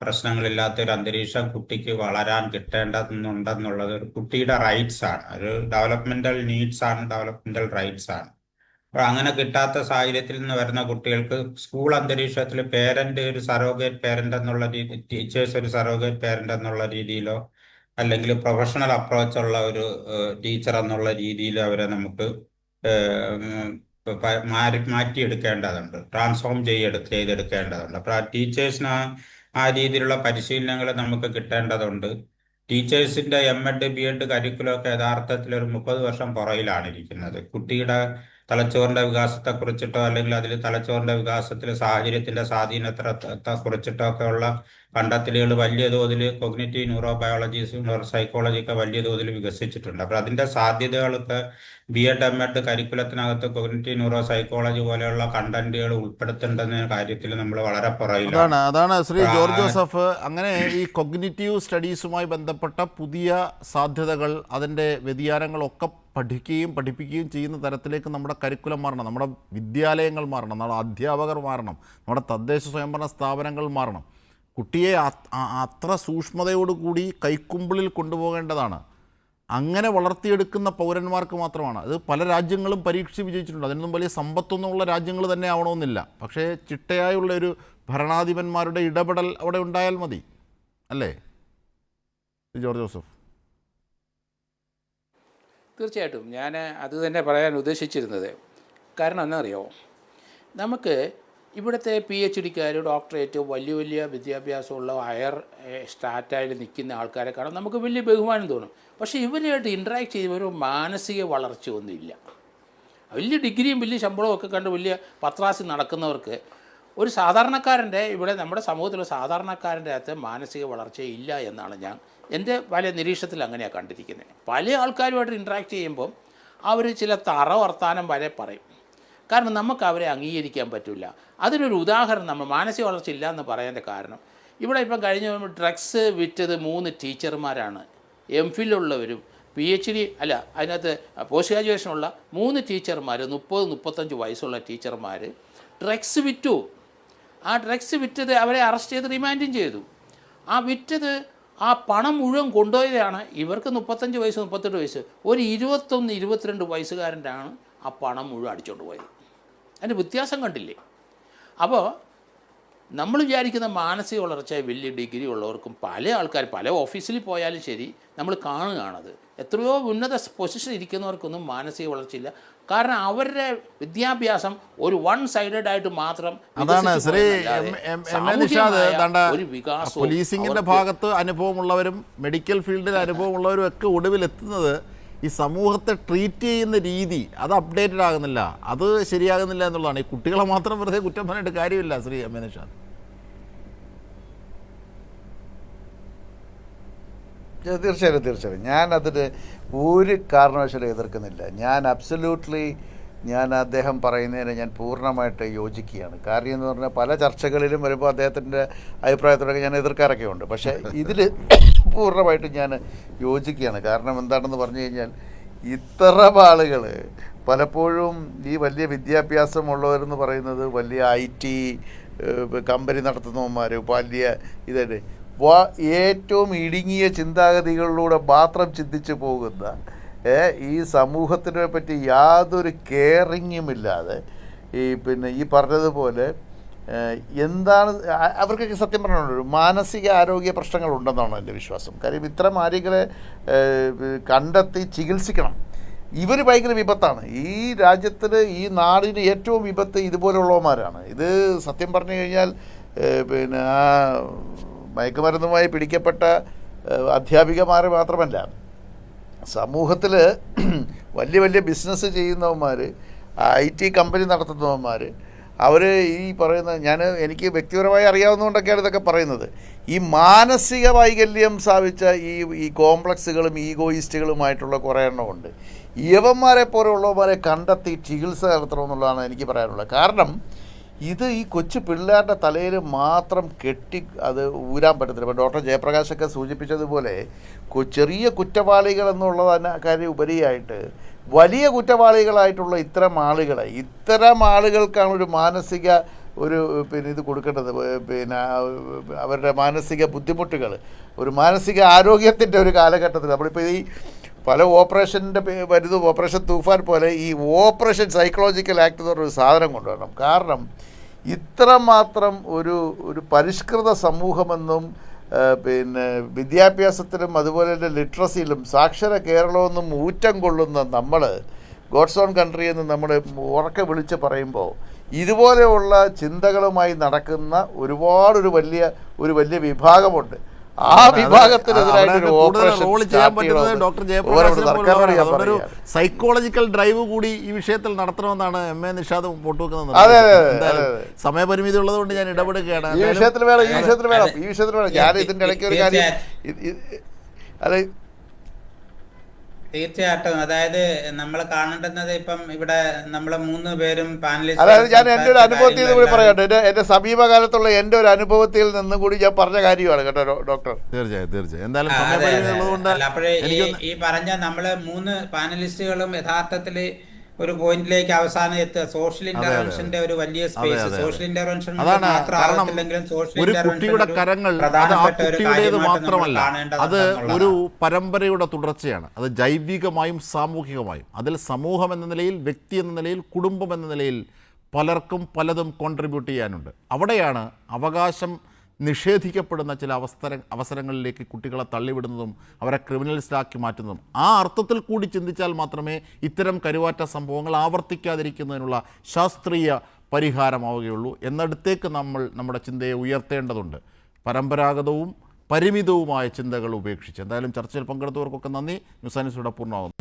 പ്രശ്നങ്ങളില്ലാത്ത ഒരു അന്തരീക്ഷം കുട്ടിക്ക് വളരാൻ കിട്ടേണ്ടതുണ്ടെന്നുള്ളത് ഒരു കുട്ടിയുടെ റൈറ്റ്സ് ആണ്. ഒരു ഡെവലപ്മെന്റൽ നീഡ്സ് ആണ്, ഡെവലപ്മെന്റൽ റൈറ്റ്സ് ആണ്. അപ്പോൾ അങ്ങനെ കിട്ടാത്ത സാഹചര്യത്തിൽ നിന്ന് വരുന്ന കുട്ടികൾക്ക് സ്കൂൾ അന്തരീക്ഷത്തിൽ പേരന്റ് ഒരു സറോഗേറ്റ് പേരന്റ് എന്നുള്ള രീതി, ടീച്ചേഴ്സ് ഒരു സറോഗേറ്റ് പേരന്റ് എന്നുള്ള രീതിയിലോ, അല്ലെങ്കിൽ പ്രൊഫഷണൽ അപ്രോച്ചുള്ള ഒരു ടീച്ചർ എന്നുള്ള രീതിയിൽ അവരെ നമുക്ക് മാറ്റിയെടുക്കേണ്ടതുണ്ട്, ട്രാൻസ്ഫോം ചെയ്തെടുക്കേണ്ടതുണ്ട്. അപ്പോൾ ആ ടീച്ചേഴ്സിന് ആ രീതിയിലുള്ള പരിശീലനങ്ങൾ നമുക്ക് കിട്ടേണ്ടതുണ്ട്. ടീച്ചേഴ്സിൻ്റെ MEd BEd കരിക്കുലമൊക്കെ യഥാർത്ഥത്തിൽ ഒരു 30 വർഷം പുറകിലാണ് ഇരിക്കുന്നത്. കുട്ടിയുടെ തലച്ചോറിൻ്റെ വികാസത്തെക്കുറിച്ചിട്ടോ, അല്ലെങ്കിൽ അതിൽ തലച്ചോറിൻ്റെ വികാസത്തിൽ സാഹചര്യത്തിൻ്റെ സ്വാധീനത്തെ കുറിച്ചിട്ടോ ഒക്കെയുള്ള കണ്ടെത്തലുകൾ വലിയ തോതിൽ കൊഗ്നിറ്റീവ് ന്യൂറോബയോളജീസും ന്യൂറോ സൈക്കോളജിയൊക്കെ വലിയ തോതിൽ വികസിച്ചിട്ടുണ്ട്. അപ്പോൾ അതിൻ്റെ സാധ്യതകളൊക്കെ BEd MEd കരിക്കുലത്തിനകത്ത് കൊഗ്നിറ്റീവ് ന്യൂറോ സൈക്കോളജി പോലെയുള്ള കണ്ടന്റുകൾ ഉൾപ്പെടുത്തേണ്ടെന്ന കാര്യത്തിൽ നമ്മൾ വളരെ പുറകിലാണ്. അതാണ് ശ്രീ ജോർജ് ജോസഫ്, അങ്ങനെ ഈ കൊഗ്നിറ്റീവ് സ്റ്റഡീസുമായി ബന്ധപ്പെട്ട പുതിയ സാധ്യതകൾ, അതിൻ്റെ വ്യതിയാനങ്ങളൊക്കെ പഠിപ്പിക്കുകയും ചെയ്യുന്ന തരത്തിലേക്ക് നമ്മുടെ കരിക്കുലം മാറണം, നമ്മുടെ വിദ്യാലയങ്ങൾ മാറണം, നമ്മുടെ അധ്യാപകർ മാറണം, നമ്മുടെ തദ്ദേശ സ്വയംഭരണ സ്ഥാപനങ്ങൾ മാറണം. കുട്ടിയെ അത്ര സൂക്ഷ്മതയോടുകൂടി കൈക്കുമ്പിളിൽ കൊണ്ടുപോകേണ്ടതാണ്. അങ്ങനെ വളർത്തിയെടുക്കുന്ന പൗരന്മാർക്ക് മാത്രമാണ്. അത് പല രാജ്യങ്ങളും പരീക്ഷിച്ച് വിജയിച്ചിട്ടുണ്ട്. അതിനൊന്നും വലിയ സമ്പത്തൊന്നുമുള്ള രാജ്യങ്ങൾ തന്നെ ആവണമെന്നില്ല. പക്ഷേ ചിട്ടയായുള്ള ഒരു ഭരണാധിപന്മാരുടെ ഇടപെടൽ അവിടെ ഉണ്ടായാൽ മതി, അല്ലേ ജോർജ് ജോസഫ്? തീർച്ചയായിട്ടും ഞാൻ അത് തന്നെ പറയാൻ ഉദ്ദേശിച്ചിരുന്നത്. കാരണം എന്നറിയോ, നമുക്ക് ഇവിടുത്തെ PhD-ക്കാർ ഡോക്ടറേറ്റ് വലിയ വലിയ വിദ്യാഭ്യാസമുള്ള ഹയർ സ്റ്റാറ്റായിട്ട് നിൽക്കുന്ന ആൾക്കാരെ കാണാൻ നമുക്ക് വലിയ ബഹുമാനം തോന്നും. പക്ഷേ ഇവരുമായിട്ട് ഇൻട്രാക്ട് ചെയ്യുമ്പോൾ ഒരു മാനസിക വളർച്ചയൊന്നുമില്ല. വലിയ ഡിഗ്രിയും വലിയ ശമ്പളവും ഒക്കെ കണ്ട് വലിയ പത്രാസി നടക്കുന്നവർക്ക് ഒരു സാധാരണക്കാരൻ്റെ ഇവിടെ നമ്മുടെ സമൂഹത്തിലുള്ള സാധാരണക്കാരൻ്റെ അകത്ത് മാനസിക വളർച്ച ഇല്ല എന്നാണ് എൻ്റെ പല നിരീക്ഷണത്തിൽ അങ്ങനെയാണ് കണ്ടിരിക്കുന്നത്. പല ആൾക്കാരുമായിട്ട് ഇൻട്രാക്ട് ചെയ്യുമ്പം അവർ ചില തറ വർത്താനം വരെ പറയും. കാരണം നമുക്ക് അവരെ അംഗീകരിക്കാൻ പറ്റില്ല. അതിനൊരു ഉദാഹരണം നമ്മൾ മാനസിക വളർച്ച ഇല്ല എന്ന് പറയാൻ്റെ കാരണം ഇവിടെ ഇപ്പം കഴിഞ്ഞ ഡ്രഗ്സ് വിറ്റത് 3 ടീച്ചർമാരാണ്. MPhil ഉള്ളവരും PhD അല്ല അതിനകത്ത് പോസ്റ്റ് ഗ്രാജുവേഷനുള്ള 3 ടീച്ചർമാർ 30-35 വയസ്സുള്ള ടീച്ചർമാർ ഡ്രഗ്സ് വിറ്റു. ആ ഡ്രഗ്സ് വിറ്റത് അവരെ അറസ്റ്റ് ചെയ്ത് റിമാൻഡും ചെയ്തു. ആ വിറ്റത് ആ പണം മുഴുവൻ കൊണ്ടുപോയതാണ്. ഇവർക്ക് 35 വയസ്സ് 38 വയസ്സ്, ഒരു 21-22 വയസ്സുകാരൻ്റെ ആണ് ആ പണം മുഴുവൻ അടിച്ചുകൊണ്ട് പോയത്. അതിൻ്റെ വ്യത്യാസം കണ്ടില്ലേ? അപ്പോൾ നമ്മൾ വിചാരിക്കുന്ന മാനസിക വളർച്ച വലിയ ഡിഗ്രി ഉള്ളവർക്കും പല ആൾക്കാർ പല ഓഫീസിൽ പോയാലും ശരി നമ്മൾ കാണുകയാണത്. എത്രയോ ഉന്നത പൊസിഷൻ ഇരിക്കുന്നവർക്കൊന്നും മാനസിക വളർച്ചയില്ല. കാരണം അവരുടെ വിദ്യാഭ്യാസം ഒരു വൺ സൈഡഡ് ആയിട്ട് മാത്രം. അതാണ് ശ്രീ പോലീസിങ്ങിൻ്റെ ഭാഗത്ത് അനുഭവമുള്ളവരും മെഡിക്കൽ ഫീൽഡിൽ അനുഭവമുള്ളവരും ഒക്കെ ഒടുവിലെത്തുന്നത് ഈ സമൂഹത്തെ ട്രീറ്റ് ചെയ്യുന്ന രീതി അത് അപ്ഡേറ്റഡ് ആകുന്നില്ല, അത് ശരിയാകുന്നില്ല എന്നുള്ളതാണ്. ഈ കുട്ടികളെ മാത്രം വെറുതെ കുറ്റം പറഞ്ഞിട്ട് കാര്യമില്ല ശ്രീ നിഷാദ്. തീർച്ചയായും ഞാൻ അതിന് ഒരു കാരണവശാലും എതിർക്കുന്നില്ല. ഞാൻ അബ്സല്യൂട്ട്ലി അദ്ദേഹം പറയുന്നതിന് ഞാൻ പൂർണ്ണമായിട്ട് യോജിക്കുകയാണ്. കാര്യം എന്ന് പറഞ്ഞാൽ പല ചർച്ചകളിലും വരുമ്പോൾ അദ്ദേഹത്തിൻ്റെ അഭിപ്രായത്തോടൊക്കെ ഞാൻ എതിർക്കാറൊക്കെ ഉണ്ട്. പക്ഷേ ഇതിൽ പൂർണ്ണമായിട്ടും ഞാൻ യോജിക്കുകയാണ്. കാരണം എന്താണെന്ന് പറഞ്ഞു കഴിഞ്ഞാൽ ഇത്തരം ആളുകൾ പലപ്പോഴും ഈ വലിയ വിദ്യാഭ്യാസമുള്ളവരെന്ന് പറയുന്നത് വലിയ IT കമ്പനി നടത്തുന്നവന്മാർ വലിയ ഇതായിട്ട് ഏറ്റവും ഇടുങ്ങിയ ചിന്താഗതികളിലൂടെ മാത്രം ചിന്തിച്ചു പോകുന്ന ഈ സമൂഹത്തിനെ പറ്റി യാതൊരു കെയറിങ്ങുമില്ലാതെ ഈ പറഞ്ഞതുപോലെ എന്താണ് അവർക്കൊക്കെ സത്യം പറഞ്ഞൊരു മാനസിക ആരോഗ്യ പ്രശ്നങ്ങളുണ്ടെന്നാണ് എൻ്റെ വിശ്വാസം. കാര്യം ഇത്തരം ആളുകളെ കണ്ടെത്തി ചികിത്സിക്കണം. ഇവർ ഭയങ്കര വിപത്താണ്. ഈ രാജ്യത്തിന് ഈ നാടിന് ഏറ്റവും വിപത്ത് ഇതുപോലുള്ളവന്മാരാണ്. ഇത് സത്യം പറഞ്ഞു കഴിഞ്ഞാൽ ആ മയക്കുമരുന്നുമായി പിടിക്കപ്പെട്ട അധ്യാപികമാർ മാത്രമല്ല, സമൂഹത്തിൽ വലിയ വലിയ ബിസിനസ് ചെയ്യുന്നവന്മാർ, IT കമ്പനി നടത്തുന്നവന്മാർ, അവർ ഈ പറയുന്ന എനിക്ക് വ്യക്തിപരമായി അറിയാവുന്നതുകൊണ്ടൊക്കെയാണ് ഇതൊക്കെ പറയുന്നത്. ഈ മാനസിക വൈകല്യം സ്ഥാപിച്ച ഈ കോംപ്ലക്സുകളും ഈഗോയിസ്റ്റുകളുമായിട്ടുള്ള കുറേ എണ്ണമുണ്ട്. യവന്മാരെ പോലെയുള്ളവന്മാരെ കണ്ടെത്തി ചികിത്സ നടത്തണമെന്നുള്ളതാണ് എനിക്ക് പറയാനുള്ളത്. കാരണം ഇത് ഈ കൊച്ചു പിള്ളേരുടെ തലയിൽ മാത്രം കെട്ടി അത് ഊരാൻ പറ്റത്തില്ല. ഇപ്പോൾ ഡോക്ടർ ജയപ്രകാശൊക്കെ സൂചിപ്പിച്ചതുപോലെ ചെറിയ കുറ്റവാളികൾ എന്നുള്ള കാര്യം ഉപരിയായിട്ട് വലിയ കുറ്റവാളികളായിട്ടുള്ള ഇത്തരം ആളുകൾക്കാണ് ഒരു മാനസിക ഇത് കൊടുക്കേണ്ടത്. അവരുടെ മാനസിക ബുദ്ധിമുട്ടുകൾ, ഒരു മാനസിക ആരോഗ്യത്തിൻ്റെ ഒരു കാലഘട്ടത്തിൽ നമ്മളിപ്പോൾ ഈ പല ഓപ്പറേഷൻ്റെ ഓപ്പറേഷൻ തൂഫാൻ പോലെ ഈ ഓപ്പറേഷൻ സൈക്കോളജിക്കൽ ആക്ട് എന്ന് പറഞ്ഞൊരു സാധനം കൊണ്ടുവരണം. കാരണം ഇത്രമാത്രം ഒരു പരിഷ്കൃത സമൂഹമെന്നും വിദ്യാഭ്യാസത്തിലും അതുപോലെ തന്നെ ലിറ്ററസിയിലും സാക്ഷര കേരളമെന്നും ഊറ്റം കൊള്ളുന്ന നമ്മൾ ഗോഡ്സ് ഓൺ കൺട്രി എന്ന് നമ്മൾ ഉറക്കെ വിളിച്ച് പറയുമ്പോൾ ഇതുപോലെയുള്ള ചിന്തകളുമായി നടക്കുന്ന ഒരു വലിയ വിഭാഗമുണ്ട്. ആ വിഭാഗത്തിനെതിരായിട്ട് സൈക്കോളജിക്കൽ ഡ്രൈവ് കൂടി ഈ വിഷയത്തിൽ നടത്തണമെന്നാണ് നിഷാദ് മുട്ടുവെക്കുന്നത്. സമയപരിമിതി ഉള്ളതുകൊണ്ട് ഞാൻ ഇടപെടുകയാണ്. ഈ വിഷയത്തിൽ വേണം ഞാൻ ഇതിന്റെ ഇടയ്ക്ക് ഒരു കാര്യം തീർച്ചയായിട്ടും. അതായത് നമ്മൾ കാണേണ്ടുന്നത് ഇപ്പം ഇവിടെ നമ്മളെ 3 പേരും അതായത് ഞാൻ എൻ്റെ ഒരു അനുഭവത്തിൽ നിന്ന് കൂടി പറയട്ടെ. എൻ്റെ സമീപകാലത്തുള്ള എൻ്റെ ഒരു അനുഭവത്തിൽ നിന്നും കൂടി ഞാൻ പറഞ്ഞ കാര്യമാണ് കേട്ടോ ഡോക്ടർ. തീർച്ചയായും എന്തായാലും അപ്പോഴേ ഈ പറഞ്ഞ നമ്മള് 3 പാനലിസ്റ്റുകളും യഥാർത്ഥത്തിൽ ഒരു പോയിന്റിലേക്ക് അവസാനം എത്തുക. സോഷ്യൽ ഇന്റർവെൻഷന്റെ ഒരു വലിയ സ്പേസ്, സോഷ്യൽ ഇന്റർവെൻഷൻ മാത്രമാകത്തില്ലെങ്കിലും സോഷ്യൽ കുട്ടിയുടെ കരങ്ങൾ കുട്ടിയുടേത് മാത്രമല്ല, അത് ഒരു പരമ്പരയുടെ തുടർച്ചയാണ്. അത് ജൈവികമായും സാമൂഹികമായും. അതിൽ സമൂഹം എന്ന നിലയിൽ, വ്യക്തി എന്ന നിലയിൽ, കുടുംബം എന്ന നിലയിൽ പലർക്കും പലതും കോൺട്രിബ്യൂട്ട് ചെയ്യാനുണ്ട്. അവിടെയാണ് അവകാശം നിഷേധിക്കപ്പെടുന്ന ചില അവസരങ്ങളിലേക്ക് കുട്ടികളെ തള്ളിവിടുന്നതും അവരെ ക്രിമിനലിസ്റ്റാക്കി മാറ്റുന്നതും. ആ അർത്ഥത്തിൽ കൂടി ചിന്തിച്ചാൽ മാത്രമേ ഇത്തരം കരുവാറ്റ സംഭവങ്ങൾ ആവർത്തിക്കാതിരിക്കുന്നതിനുള്ള ശാസ്ത്രീയ പരിഹാരമാവുകയുള്ളൂ എന്നിടത്തേക്ക് നമ്മൾ നമ്മുടെ ചിന്തയെ ഉയർത്തേണ്ടതുണ്ട്. പരമ്പരാഗതവും പരിമിതവുമായ ചിന്തകൾ ഉപേക്ഷിച്ച്. എന്തായാലും ചർച്ചയിൽ പങ്കെടുത്തവർക്കൊക്കെ നന്ദി. ന്യൂസ് ആൻഡ് ന്യൂസ് ഇവിടെ പൂർണ്ണമാകുന്നു.